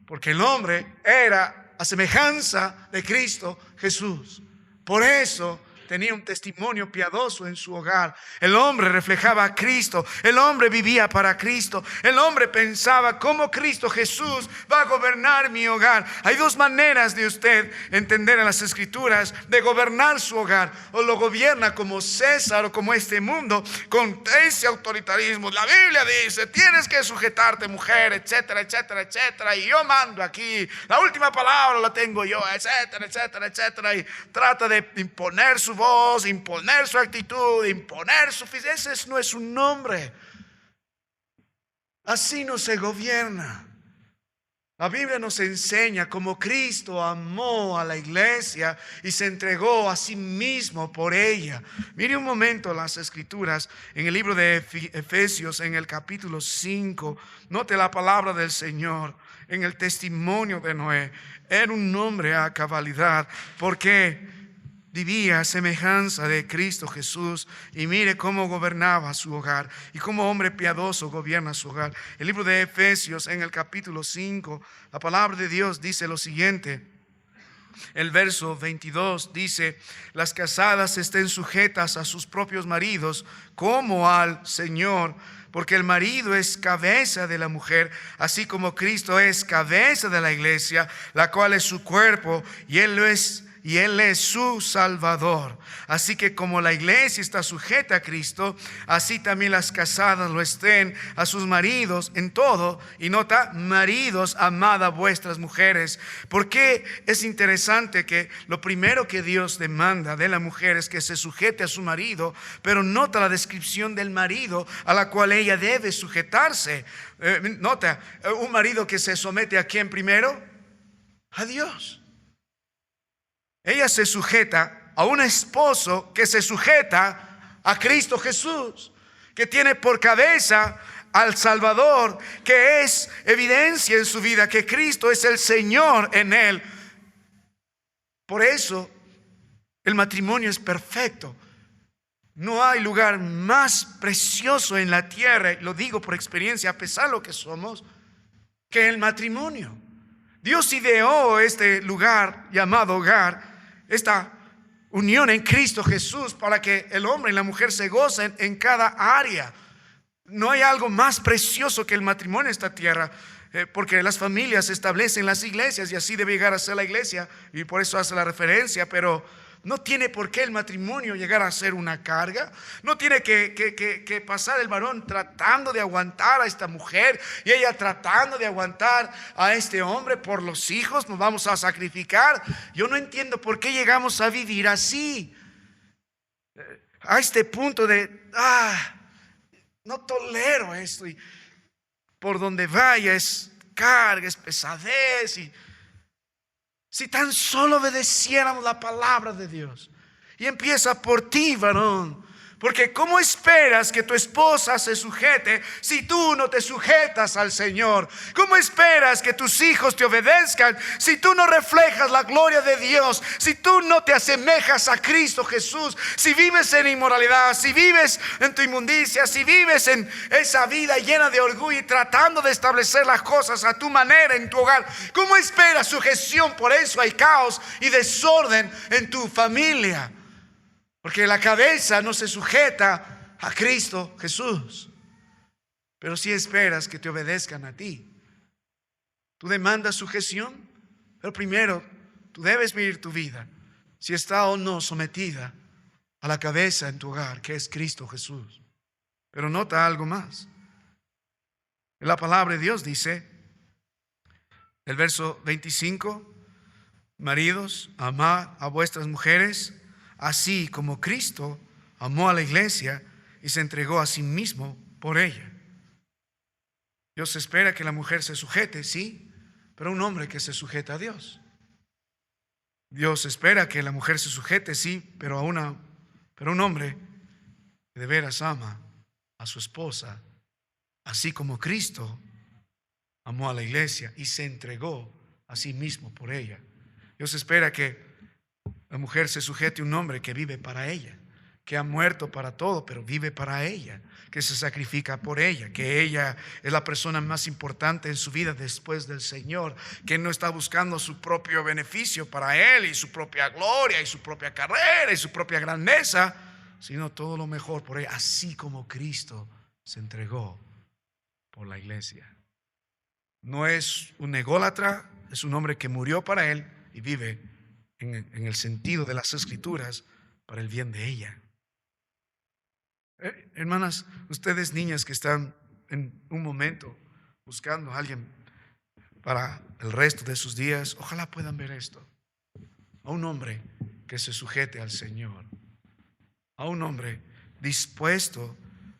porque el hombre era a semejanza de Cristo Jesús. Por eso tenía un testimonio piadoso en su hogar. El hombre reflejaba a Cristo. El hombre vivía para Cristo. El hombre pensaba cómo Cristo Jesús va a gobernar mi hogar. Hay 2 maneras de usted entender en las Escrituras de gobernar su hogar. O lo gobierna como César o como este mundo, con ese autoritarismo. La Biblia dice, tienes que sujetarte, mujer, etcétera, etcétera, etcétera. Y yo mando aquí. La última palabra la tengo yo, etcétera, etcétera, etcétera. Y trata de imponer su voz, imponer su actitud, imponer su físico. Ese no es un hombre. Así no se gobierna. La Biblia nos enseña cómo Cristo amó a la iglesia y se entregó a sí mismo por ella. Mire un momento las Escrituras en el libro de Efesios, en el capítulo 5. Note la palabra del Señor en el testimonio de Noé. Era un hombre a cabalidad, porque vivía a semejanza de Cristo Jesús y mire cómo gobernaba su hogar y cómo hombre piadoso gobierna su hogar. El libro de Efesios, en el capítulo 5, la palabra de Dios dice lo siguiente. El verso 22 dice: las casadas estén sujetas a sus propios maridos como al Señor, porque el marido es cabeza de la mujer, así como Cristo es cabeza de la iglesia, la cual es su cuerpo, y Él es su Salvador. Así que como la iglesia está sujeta a Cristo, así también las casadas lo estén a sus maridos en todo. Y nota, maridos, amad a vuestras mujeres. Porque es interesante que lo primero que Dios demanda de la mujer es que se sujete a su marido, pero nota la descripción del marido a la cual ella debe sujetarse. Nota, un marido que se somete ¿a quién primero? A Dios. Ella se sujeta a un esposo que se sujeta a Cristo Jesús, que tiene por cabeza al Salvador, que es evidencia en su vida que Cristo es el Señor en él. Por eso el matrimonio es perfecto. No hay lugar más precioso en la tierra, lo digo por experiencia, a pesar de lo que somos, que el matrimonio. Dios ideó este lugar llamado hogar, esta unión en Cristo Jesús, para que el hombre y la mujer se gocen en cada área. No hay algo más precioso que el matrimonio en esta tierra, porque las familias establecen las iglesias y así debe llegar a ser la iglesia, y por eso hace la referencia, pero no tiene por qué el matrimonio llegar a ser una carga. No tiene que pasar el varón tratando de aguantar a esta mujer y ella tratando de aguantar a este hombre por los hijos. Nos vamos a sacrificar. Yo no entiendo por qué llegamos a vivir así, a este punto de no tolero esto, y por donde vaya es carga, es pesadez. Y si tan solo obedeciéramos la palabra de Dios. Y empieza por ti, varón. Porque ¿cómo esperas que tu esposa se sujete si tú no te sujetas al Señor? ¿Cómo esperas que tus hijos te obedezcan si tú no reflejas la gloria de Dios? Si tú no te asemejas a Cristo Jesús, si vives en inmoralidad, si vives en tu inmundicia, si vives en esa vida llena de orgullo y tratando de establecer las cosas a tu manera en tu hogar, ¿cómo esperas sujeción? Por eso hay caos y desorden en tu familia. Porque la cabeza no se sujeta a Cristo Jesús, pero si esperas que te obedezcan a ti. Tú demandas sujeción, pero primero tú debes vivir tu vida, si está o no sometida a la cabeza en tu hogar, que es Cristo Jesús. Pero nota algo más. La palabra de Dios dice, el verso 25, maridos, amad a vuestras mujeres, así como Cristo amó a la iglesia y se entregó a sí mismo por ella. Dios espera que la mujer se sujete, sí, pero un hombre que se sujeta a Dios. Dios espera que la mujer se sujete, sí, pero un hombre que de veras ama a su esposa, así como Cristo amó a la iglesia y se entregó a sí mismo por ella. Dios espera que la mujer se sujete a un hombre que vive para ella, que ha muerto para todo, pero vive para ella, que se sacrifica por ella, que ella es la persona más importante en su vida después del Señor, que no está buscando su propio beneficio para él y su propia gloria y su propia carrera y su propia grandeza, sino todo lo mejor por ella, así como Cristo se entregó por la iglesia. No es un ególatra, es un hombre que murió para él y vive en el sentido de las Escrituras para el bien de ella. Hermanas, ustedes niñas que están en un momento buscando a alguien para el resto de sus días, ojalá puedan ver esto: a un hombre que se sujete al Señor, a un hombre dispuesto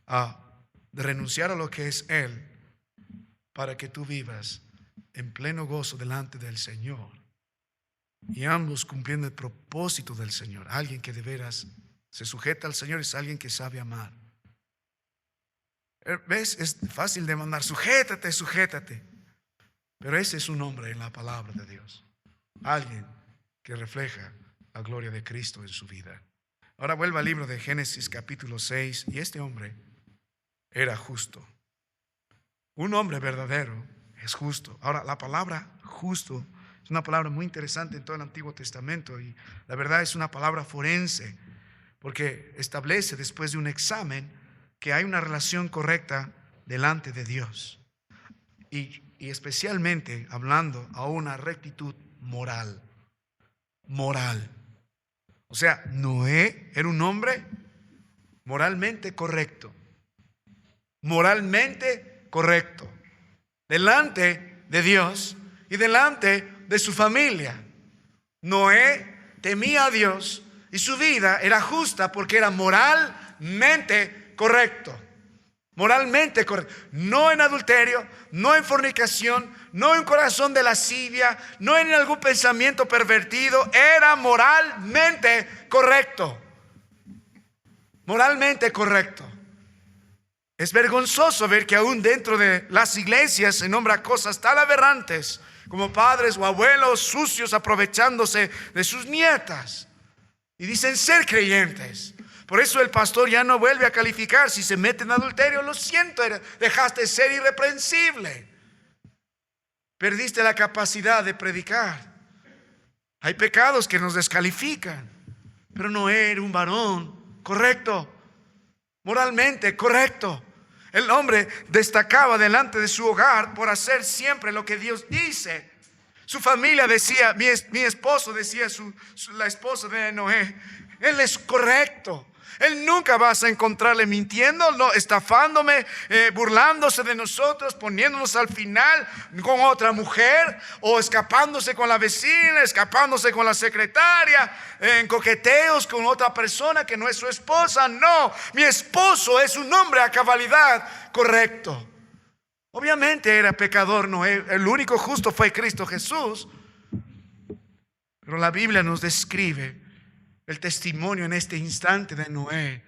a renunciar a lo que es Él para que tú vivas en pleno gozo delante del Señor, y ambos cumpliendo el propósito del Señor. Alguien que de veras se sujeta al Señor es alguien que sabe amar. ¿Ves? Es fácil demandar, sujétate, sujétate. Pero ese es un hombre en la palabra de Dios, alguien que refleja la gloria de Cristo en su vida. Ahora vuelva al libro de Génesis capítulo 6, y este hombre era justo. Un hombre verdadero es justo. Ahora, la palabra justo es una palabra muy interesante en todo el Antiguo Testamento, y la verdad es una palabra forense, porque establece después de un examen que hay una relación correcta delante de Dios, y especialmente hablando a una rectitud moral. O sea, Noé era un hombre moralmente correcto. Moralmente correcto. Delante de Dios y delante de su familia. Noé temía a Dios y su vida era justa porque era moralmente correcto. Moralmente correcto. No en adulterio, no en fornicación, no en corazón de lascivia, no en algún pensamiento pervertido. Era moralmente correcto. Moralmente correcto. Es vergonzoso ver que aún dentro de las iglesias se nombra cosas tan aberrantes como padres o abuelos sucios aprovechándose de sus nietas. Y dicen ser creyentes. Por eso el pastor ya no vuelve a calificar. Si se mete en adulterio, lo siento, dejaste de ser irreprensible. Perdiste la capacidad de predicar. Hay pecados que nos descalifican. Pero Noé era un varón correcto, moralmente correcto. El hombre destacaba delante de su hogar por hacer siempre lo que Dios dice. Su familia decía, mi esposo decía, la esposa de Noé, él es correcto. Él nunca vas a encontrarle mintiendo, no, estafándome, burlándose de nosotros, poniéndonos al final con otra mujer, o escapándose con la vecina, escapándose con la secretaria, en coqueteos con otra persona que no es su esposa. No, mi esposo es un hombre a cabalidad correcto. Obviamente era pecador Noé, el único justo fue Cristo Jesús, pero la Biblia nos describe el testimonio en este instante de Noé.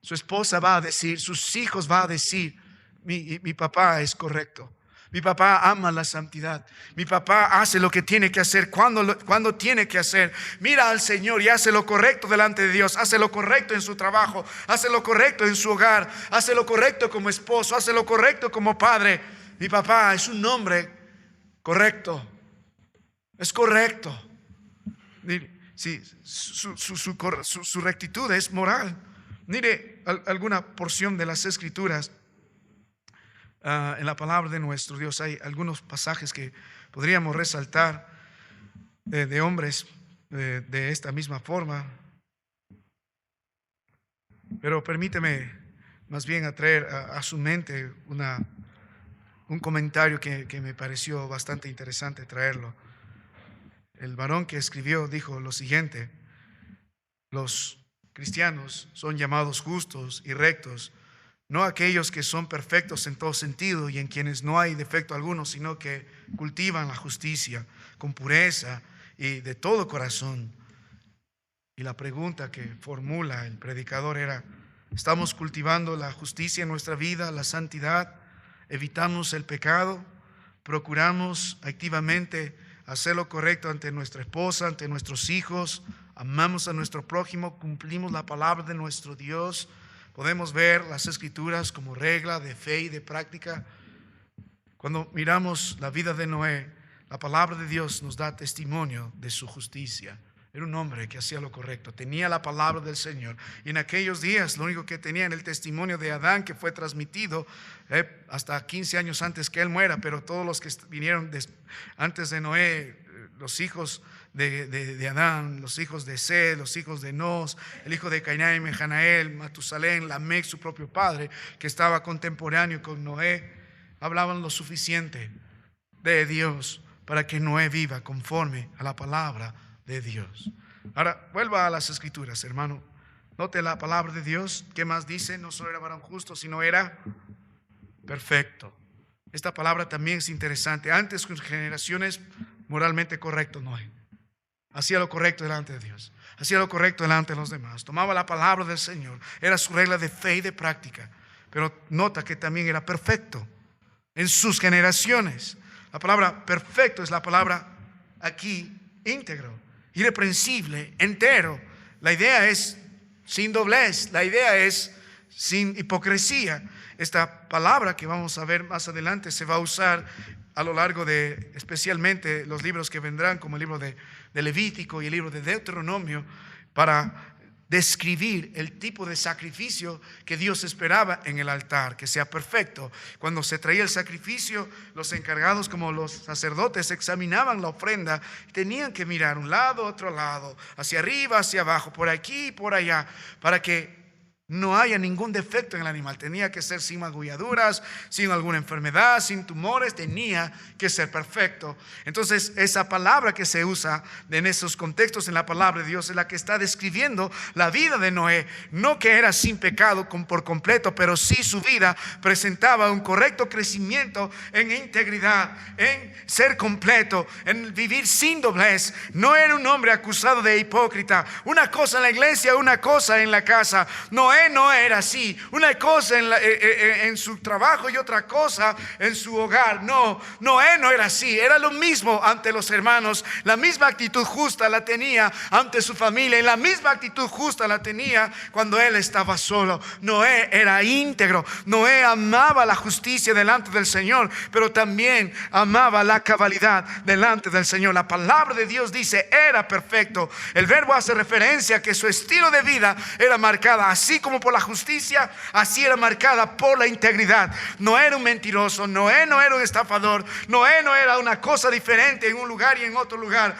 Su esposa va a decir, sus hijos va a decir, mi papá es correcto. Mi papá ama la santidad. Mi papá hace lo que tiene que hacer cuando tiene que hacer. Mira al Señor y hace lo correcto delante de Dios. Hace lo correcto en su trabajo. Hace lo correcto en su hogar. Hace lo correcto como esposo. Hace lo correcto como padre. Mi papá es un hombre correcto. Es correcto. Sí, su rectitud es moral. Mire alguna porción de las Escrituras. En la palabra de nuestro Dios hay algunos pasajes que podríamos resaltar de hombres de esta misma forma. Pero permíteme más bien atraer a su mente un comentario que me pareció bastante interesante traerlo. El varón que escribió dijo lo siguiente: los cristianos son llamados justos y rectos, no aquellos que son perfectos en todo sentido y en quienes no hay defecto alguno, sino que cultivan la justicia con pureza y de todo corazón. Y la pregunta que formula el predicador era: ¿estamos cultivando la justicia en nuestra vida, la santidad? ¿Evitamos el pecado? ¿Procuramos activamente hacer lo correcto ante nuestra esposa, ante nuestros hijos? ¿Amamos a nuestro prójimo? ¿Cumplimos la palabra de nuestro Dios? Podemos ver las Escrituras como regla de fe y de práctica. Cuando miramos la vida de Noé, la palabra de Dios nos da testimonio de su justicia. Era un hombre que hacía lo correcto, tenía la palabra del Señor. Y en aquellos días lo único que tenía era el testimonio de Adán, que fue transmitido hasta 15 años antes que él muera. Pero todos los que vinieron antes de Noé, los hijos de Adán, los hijos de Sed, los hijos de Nos, el hijo de Cainán y Mehanael, Matusalén, Lamec, su propio padre, que estaba contemporáneo con Noé, hablaban lo suficiente de Dios para que Noé viva conforme a la palabra de Dios. Ahora, vuelva a las Escrituras, hermano. Note la palabra de Dios. ¿Qué más dice? No solo era varón justo, sino era perfecto. Esta palabra también es interesante. Antes, sus generaciones, moralmente correcto Noé. Hacía lo correcto delante de Dios. Hacía lo correcto delante de los demás. Tomaba la palabra del Señor. Era su regla de fe y de práctica. Pero nota que también era perfecto en sus generaciones. La palabra perfecto es la palabra aquí íntegro. irreprensible, entero. La idea es sin doblez, la idea es sin hipocresía. Esta palabra que vamos a ver más adelante se va a usar a lo largo de especialmente los libros que vendrán, como el libro de Levítico y el libro de Deuteronomio, para describir el tipo de sacrificio que Dios esperaba en el altar, que sea perfecto. Cuando se traía el sacrificio, los encargados, como los sacerdotes, examinaban la ofrenda, tenían que mirar un lado, otro lado, hacia arriba, hacia abajo, por aquí y por allá, para que no haya ningún defecto en el animal. Tenía que ser sin magulladuras, sin alguna enfermedad, sin tumores, tenía que ser perfecto. Entonces esa palabra que se usa en esos contextos en la palabra de Dios es la que está describiendo la vida de Noé. No que era sin pecado por completo, pero sí su vida presentaba un correcto crecimiento en integridad, en ser completo, en vivir sin doblez. No era un hombre acusado de hipócrita. Una cosa en la iglesia, una cosa en la casa. Noé no era así, una cosa en su trabajo y otra cosa en su hogar. No, Noé no era así, era lo mismo ante los hermanos. La misma actitud justa la tenía ante su familia y la misma actitud justa la tenía cuando él estaba solo. Noé era íntegro, Noé amaba la justicia delante del Señor, pero también amaba la cabalidad delante del Señor. La palabra de Dios dice, era perfecto. El verbo hace referencia a que su estilo de vida era marcada así como por la justicia, así era marcada por la integridad. No era un mentiroso, Noé no era un estafador, Noé no era una cosa diferente en un lugar y en otro lugar.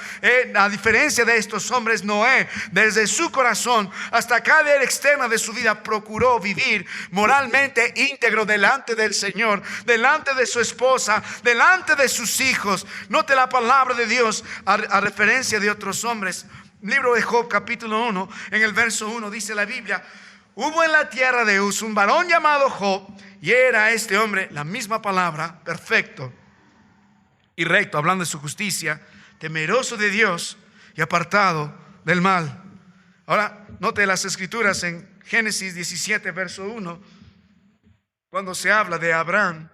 A diferencia de estos hombres, Noé desde su corazón hasta cada área externa de su vida procuró vivir moralmente íntegro delante del Señor, delante de su esposa, delante de sus hijos. Note la palabra de Dios a referencia de otros hombres. Libro de Job capítulo 1, en el verso 1 dice la Biblia: hubo en la tierra de Uz un varón llamado Job, y era este hombre, la misma palabra, perfecto y recto, hablando de su justicia, temeroso de Dios y apartado del mal. Ahora, note las escrituras en Génesis 17, verso 1, cuando se habla de Abraham.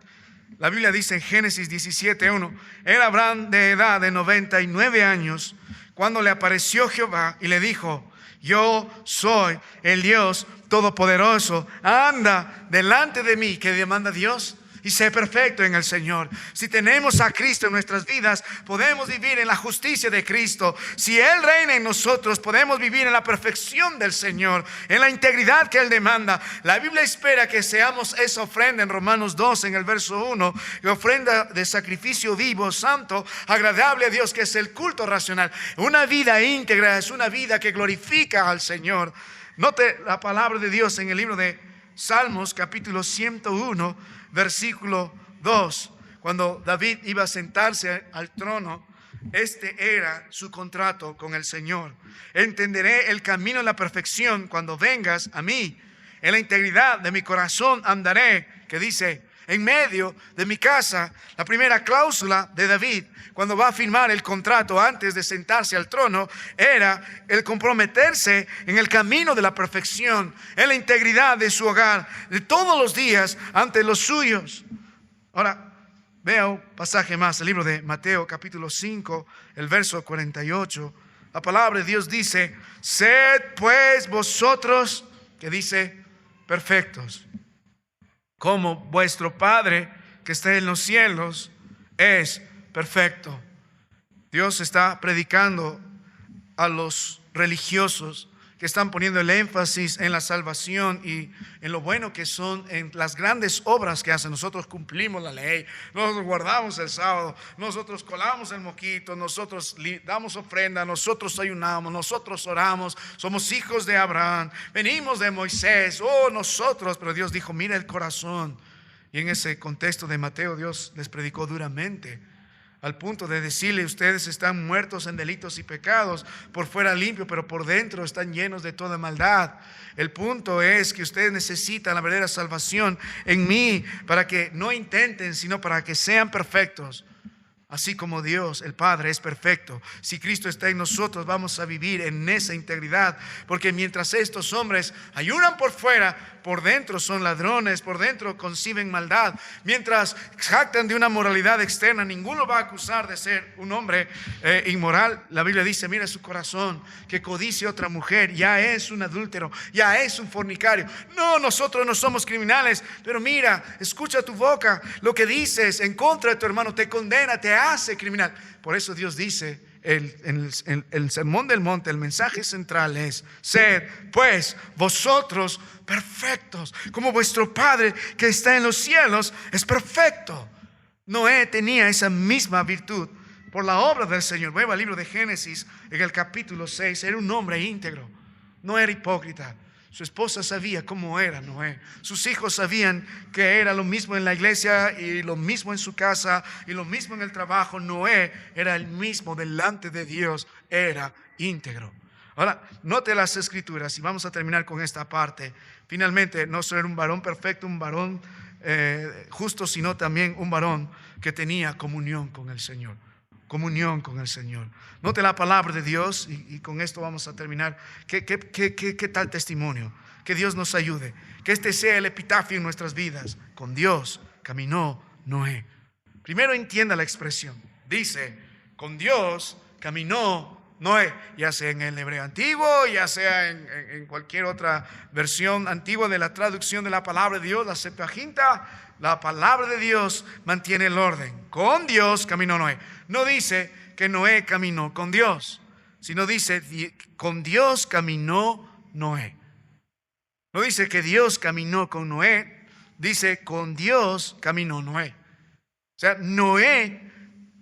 La Biblia dice en Génesis 17, 1, era Abraham de edad de 99 años, cuando le apareció Jehová y le dijo: yo soy el Dios Todopoderoso, anda delante de mí. ¿Qué demanda Dios? Y sé perfecto en el Señor. Si tenemos a Cristo en nuestras vidas, podemos vivir en la justicia de Cristo. Si Él reina en nosotros, podemos vivir en la perfección del Señor, en la integridad que Él demanda. La Biblia espera que seamos esa ofrenda en Romanos 2, en el verso 1, ofrenda de sacrificio vivo, santo, agradable a Dios, que es el culto racional. Una vida íntegra es una vida que glorifica al Señor. Note la palabra de Dios en el libro de Salmos, capítulo 101, versículo 2. Cuando David iba a sentarse al trono, este era su contrato con el Señor: entenderé el camino de la perfección cuando vengas a mí. En la integridad de mi corazón andaré. Que dice, en medio de mi casa. La primera cláusula de David cuando va a firmar el contrato antes de sentarse al trono era el comprometerse en el camino de la perfección, en la integridad de su hogar, de todos los días ante los suyos. Ahora, vea un pasaje más, el libro de Mateo capítulo 5, el verso 48. La palabra de Dios dice: sed pues vosotros, que dice, perfectos, como vuestro Padre que está en los cielos es perfecto. Dios está predicando a los religiosos que están poniendo el énfasis en la salvación y en lo bueno que son, en las grandes obras que hacen. Nosotros cumplimos la ley, nosotros guardamos el sábado, nosotros colamos el moquito, nosotros damos ofrenda, nosotros ayunamos, nosotros oramos, somos hijos de Abraham, venimos de Moisés, nosotros. Pero Dios dijo: mira el corazón. Y en ese contexto de Mateo, Dios les predicó duramente, al punto de decirle: ustedes están muertos en delitos y pecados, por fuera limpio, pero por dentro están llenos de toda maldad. El punto es que ustedes necesitan la verdadera salvación en mí, para que no intenten, sino para que sean perfectos. Así como Dios, el Padre, es perfecto. Si Cristo está en nosotros, vamos a vivir en esa integridad. Porque mientras estos hombres ayunan por fuera, por dentro son ladrones, por dentro conciben maldad. Mientras jactan de una moralidad externa, ninguno va a acusar de ser un hombre inmoral. La Biblia dice, mira su corazón, que codicia otra mujer, ya es un adúltero, ya es un fornicario. No, nosotros no somos criminales, pero mira, escucha tu boca, lo que dices en contra de tu hermano te condena, te hace criminal. Por eso Dios dice en el Sermón del Monte, el mensaje central es: sed pues vosotros perfectos, como vuestro Padre que está en los cielos es perfecto. Noé tenía esa misma virtud por la obra del Señor. Vuelva al libro de Génesis, en el capítulo 6. Era un hombre íntegro, no era hipócrita. Su esposa sabía cómo era Noé. Sus hijos sabían que era lo mismo en la iglesia y lo mismo en su casa y lo mismo en el trabajo. Noé era el mismo delante de Dios, era íntegro. Ahora, note las escrituras y vamos a terminar con esta parte. Finalmente, no solo era un varón perfecto, un varón justo, sino también un varón que tenía comunión con el Señor. Comunión con el Señor. Note la palabra de Dios y con esto vamos a terminar. ¿Qué tal testimonio? Que Dios nos ayude. Que este sea el epitafio en nuestras vidas. Con Dios caminó Noé. Primero entienda la expresión. Dice, con Dios caminó Noé. Ya sea en el hebreo antiguo, ya sea en cualquier otra versión antigua de la traducción de la palabra de Dios, la Septuaginta. La palabra de Dios mantiene el orden. Con Dios caminó Noé. No dice que Noé caminó con Dios, sino dice con Dios caminó Noé. No dice que Dios caminó con Noé, dice con Dios caminó Noé. O sea, Noé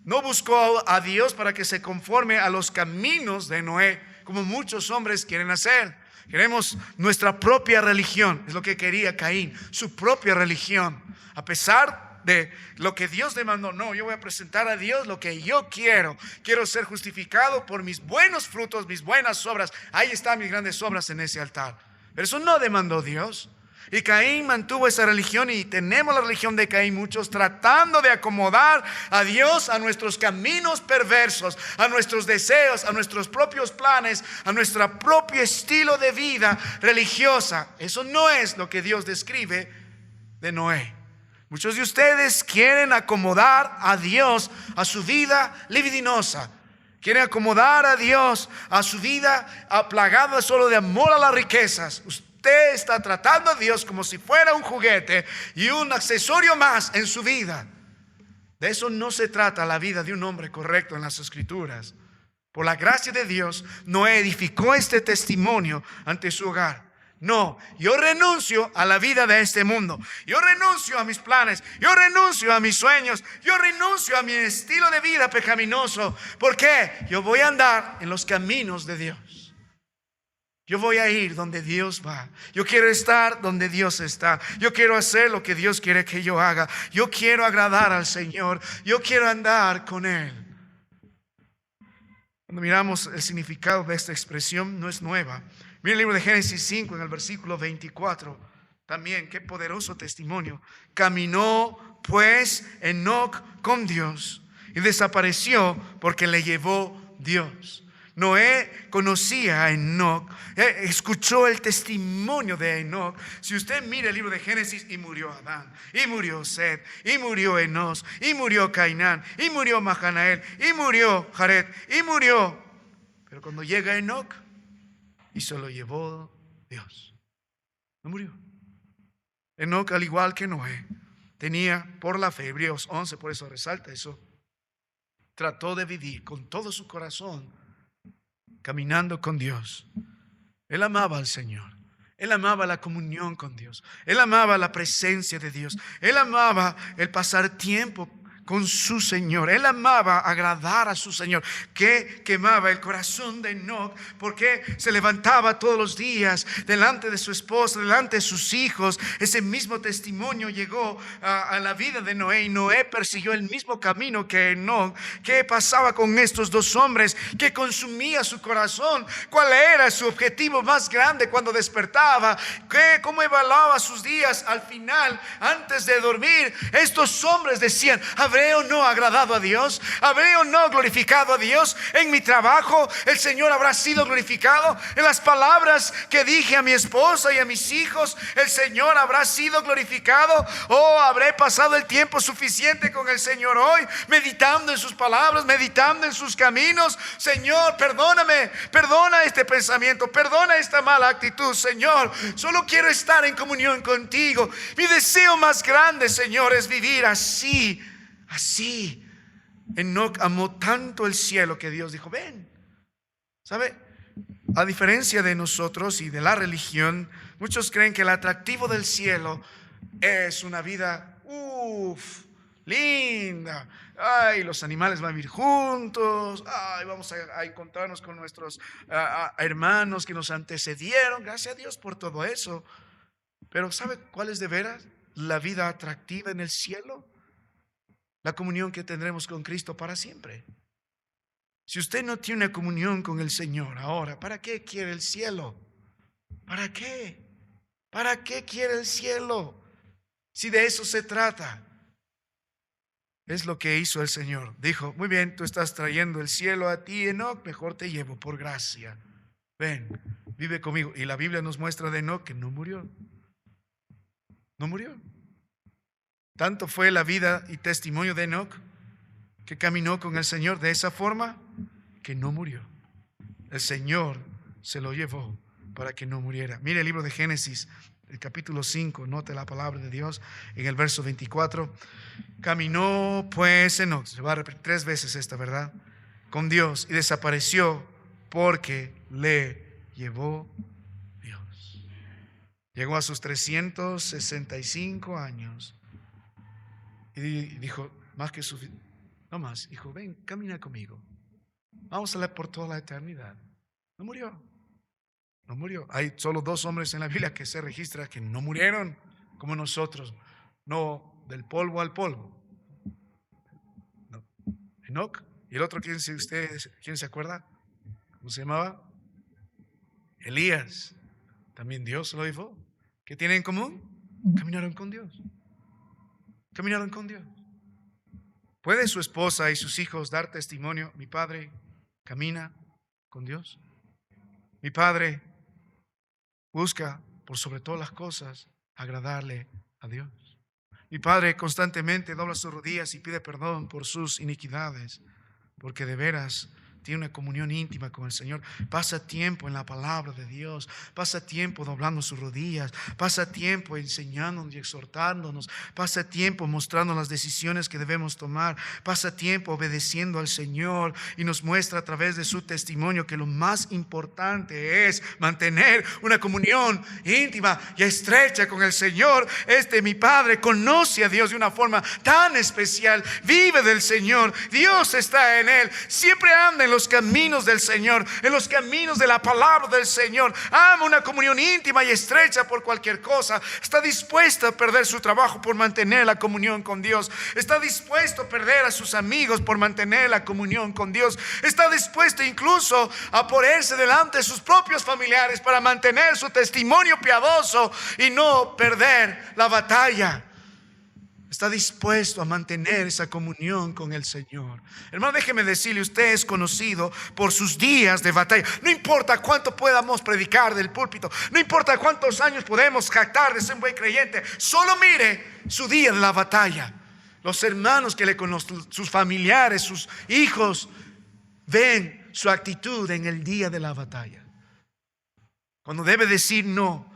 no buscó a Dios para que se conforme a los caminos de Noé, como muchos hombres quieren hacer. Queremos nuestra propia religión, es lo que quería Caín, su propia religión. A pesar de lo que Dios demandó, no, yo voy a presentar a Dios lo que yo quiero. Quiero ser justificado por mis buenos frutos, mis buenas obras. Ahí están mis grandes obras en ese altar. Pero eso no demandó Dios. Y Caín mantuvo esa religión y tenemos la religión de Caín, muchos tratando de acomodar a Dios a nuestros caminos perversos, a nuestros deseos, a nuestros propios planes, a nuestro propio estilo de vida religiosa. Eso no es lo que Dios describe de Noé. Muchos de ustedes quieren acomodar a Dios a su vida libidinosa. Quieren acomodar a Dios a su vida plagada solo de amor a las riquezas. Usted está tratando a Dios como si fuera un juguete y un accesorio más en su vida. De eso no se trata la vida de un hombre correcto en las Escrituras. Por la gracia de Dios, Noé edificó este testimonio ante su hogar. No, yo renuncio a la vida de este mundo. Yo renuncio a mis planes. Yo renuncio a mis sueños. Yo renuncio a mi estilo de vida pecaminoso. ¿Por qué? Yo voy a andar en los caminos de Dios. Yo voy a ir donde Dios va. Yo quiero estar donde Dios está. Yo quiero hacer lo que Dios quiere que yo haga. Yo quiero agradar al Señor. Yo quiero andar con Él. Cuando miramos el significado de esta expresión, no es nueva. Mira el libro de Génesis 5 en el versículo 24. También, qué poderoso testimonio. Caminó pues Enoc con Dios y desapareció porque le llevó Dios. Noé conocía a Enoc, escuchó el testimonio de Enoc. Si usted mira el libro de Génesis, y murió Adán, y murió Set, y murió Enos, y murió Cainán, y murió Mahanael, y murió Jared, y murió. Pero cuando llega Enoc, y se lo llevó Dios. No murió. Enoc, al igual que Noé, tenía por la fe, Hebreos 11, por eso resalta eso, trató de vivir con todo su corazón, caminando con Dios. Él amaba al Señor. Él amaba la comunión con Dios. Él amaba la presencia de Dios. Él amaba el pasar tiempo con su Señor. Él amaba agradar a su Señor. Que quemaba el corazón de Enoc, porque se levantaba todos los días delante de su esposa, delante de sus hijos. Ese mismo testimonio llegó a la vida de Noé, y Noé persiguió el mismo camino que Enoc. ¿Qué pasaba con estos dos hombres? ¿Qué consumía su corazón? ¿Cuál era su objetivo más grande cuando despertaba? ¿Cómo evaluaba sus días al final, antes de dormir? Estos hombres decían: ¿Habré o no agradado a Dios? ¿Habré o no glorificado a Dios? En mi trabajo, el Señor habrá sido glorificado. En las palabras que dije a mi esposa y a mis hijos, el Señor habrá sido glorificado. ¿O habré pasado el tiempo suficiente con el Señor hoy, meditando en sus palabras, meditando en sus caminos? Señor, perdóname, perdona este pensamiento, perdona esta mala actitud, Señor. Solo quiero estar en comunión contigo. Mi deseo más grande, Señor, es vivir así. Enoc amó tanto el cielo que Dios dijo: ven. ¿Sabe? A diferencia de nosotros y de la religión, muchos creen que el atractivo del cielo es una vida linda. Ay, los animales van a vivir juntos. Ay, vamos a encontrarnos con nuestros hermanos que nos antecedieron. Gracias a Dios por todo eso. Pero ¿sabe cuál es de veras la vida atractiva en el cielo? La comunión que tendremos con Cristo para siempre. Si usted no tiene una comunión con el Señor ahora, ¿para qué quiere el cielo? ¿Para qué? ¿Para qué quiere el cielo? Si de eso se trata. Es lo que hizo el Señor. Dijo: muy bien, tú estás trayendo el cielo a ti, Enoc, mejor te llevo por gracia. Ven, vive conmigo. Y la Biblia nos muestra de Enoc que no murió. No murió. Tanto fue la vida y testimonio de Enoc que caminó con el Señor de esa forma que no murió. El Señor se lo llevó para que no muriera. Mire el libro de Génesis, el capítulo 5, note la palabra de Dios en el verso 24. Caminó pues Enoc, se va a repetir 3 veces esta verdad, con Dios, y desapareció porque le llevó Dios. Llegó a sus 365 años y dijo: más que suficiente, no más. Dijo: ven, camina conmigo. Vamos a leer por toda la eternidad. No murió. No murió. Hay solo 2 hombres en la Biblia que se registra que no murieron como nosotros. No del polvo al polvo. No. Enoc. Y el otro, ¿quién se acuerda? ¿Cómo se llamaba? Elías. También Dios lo llevó. ¿Qué tienen en común? Caminaron con Dios. Caminaron con Dios. ¿Puede su esposa y sus hijos dar testimonio? Mi padre camina con Dios. Mi padre busca por sobre todas las cosas agradarle a Dios. Mi padre constantemente dobla sus rodillas y pide perdón por sus iniquidades, porque de veras tiene una comunión íntima con el Señor. Pasa tiempo en la palabra de Dios, pasa tiempo doblando sus rodillas, pasa tiempo enseñándonos y exhortándonos, pasa tiempo mostrando las decisiones que debemos tomar, pasa tiempo obedeciendo al Señor, y nos muestra a través de su testimonio que lo más importante es mantener una comunión íntima y estrecha con el Señor. Mi padre conoce a Dios de una forma tan especial, vive del Señor, Dios está en él, siempre anda en los caminos del Señor, en los caminos de la palabra del Señor, ama una comunión íntima y estrecha por cualquier cosa, está dispuesto a perder su trabajo por mantener la comunión con Dios, está dispuesto a perder a sus amigos por mantener la comunión con Dios, está dispuesto incluso a ponerse delante de sus propios familiares para mantener su testimonio piadoso y no perder la batalla. Está dispuesto a mantener esa comunión con el Señor. Hermano, déjeme decirle, usted es conocido por sus días de batalla. No importa cuánto podamos predicar del púlpito, no importa cuántos años podemos jactar de ser un buen creyente, solo mire su día de la batalla. Los hermanos que le conocen, sus familiares, sus hijos, ven su actitud en el día de la batalla. Cuando debe decir no.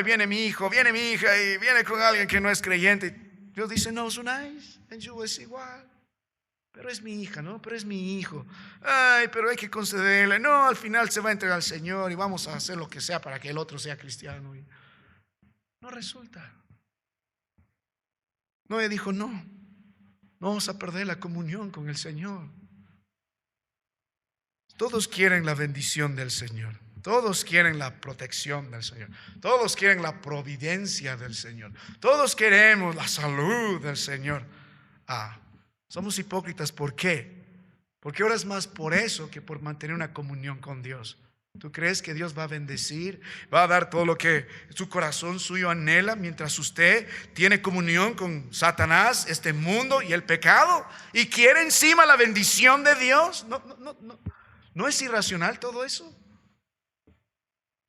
Viene mi hijo, viene mi hija y viene con alguien que no es creyente. Dios dice: no, Sunais, en Yuba es igual. Pero es mi hija, ¿no? Pero es mi hijo. Ay, pero hay que concederle. No, al final se va a entregar al Señor y vamos a hacer lo que sea para que el otro sea cristiano. Y no resulta. Noé dijo: no vamos a perder la comunión con el Señor. Todos quieren la bendición del Señor. Todos quieren la protección del Señor. Todos quieren la providencia del Señor. Todos queremos la salud del Señor. Somos hipócritas. ¿Por qué? Porque ahora es más por eso que por mantener una comunión con Dios. ¿Tú crees que Dios va a bendecir? ¿Va a dar todo lo que su corazón suyo anhela mientras usted tiene comunión con Satanás, este mundo y el pecado? ¿Y quiere encima la bendición de Dios? No. ¿No es irracional todo eso?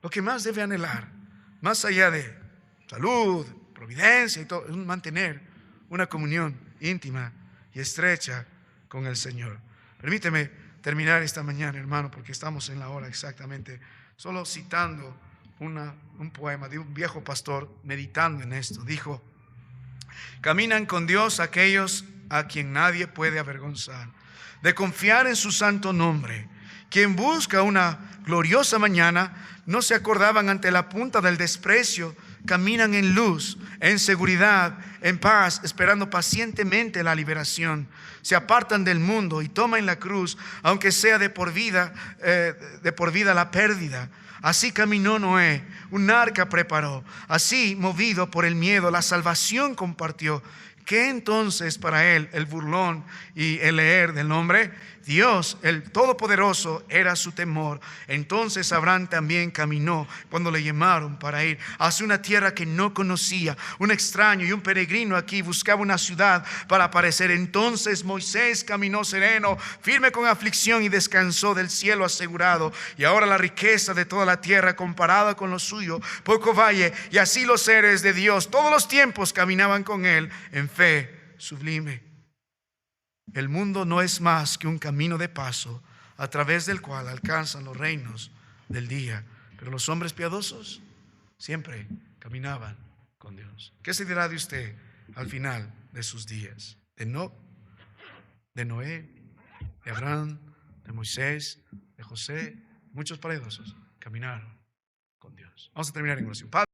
Lo que más debe anhelar, más allá de salud, providencia y todo, es mantener una comunión íntima y estrecha con el Señor. Permíteme terminar esta mañana, hermano, porque estamos en la hora exactamente, solo citando un poema de un viejo pastor meditando en esto. Dijo: caminan con Dios aquellos a quien nadie puede avergonzar, de confiar en su santo nombre. Quien busca una gloriosa mañana, no se acordaban ante la punta del desprecio, caminan en luz, en seguridad, en paz, esperando pacientemente la liberación. Se apartan del mundo y toman la cruz, aunque sea de por vida la pérdida. Así caminó Noé, un arca preparó. Así, movido por el miedo, la salvación compartió. ¿Qué entonces para él el burlón y el leer del nombre? Dios, el Todopoderoso, era su temor. Entonces Abraham también caminó cuando le llamaron para ir hacia una tierra que no conocía. Un extraño y un peregrino aquí buscaba una ciudad para aparecer. Entonces Moisés caminó sereno, firme con aflicción, y descansó del cielo asegurado. Y ahora la riqueza de toda la tierra comparada con lo suyo, poco vale. Y así los seres de Dios todos los tiempos caminaban con él en fe sublime. El mundo no es más que un camino de paso a través del cual alcanzan los reinos del día. Pero los hombres piadosos siempre caminaban con Dios. ¿Qué se dirá de usted al final de sus días? De Enoc, de Noé, de Abraham, de Moisés, de José. Muchos piadosos caminaron con Dios. Vamos a terminar en oración. Padre,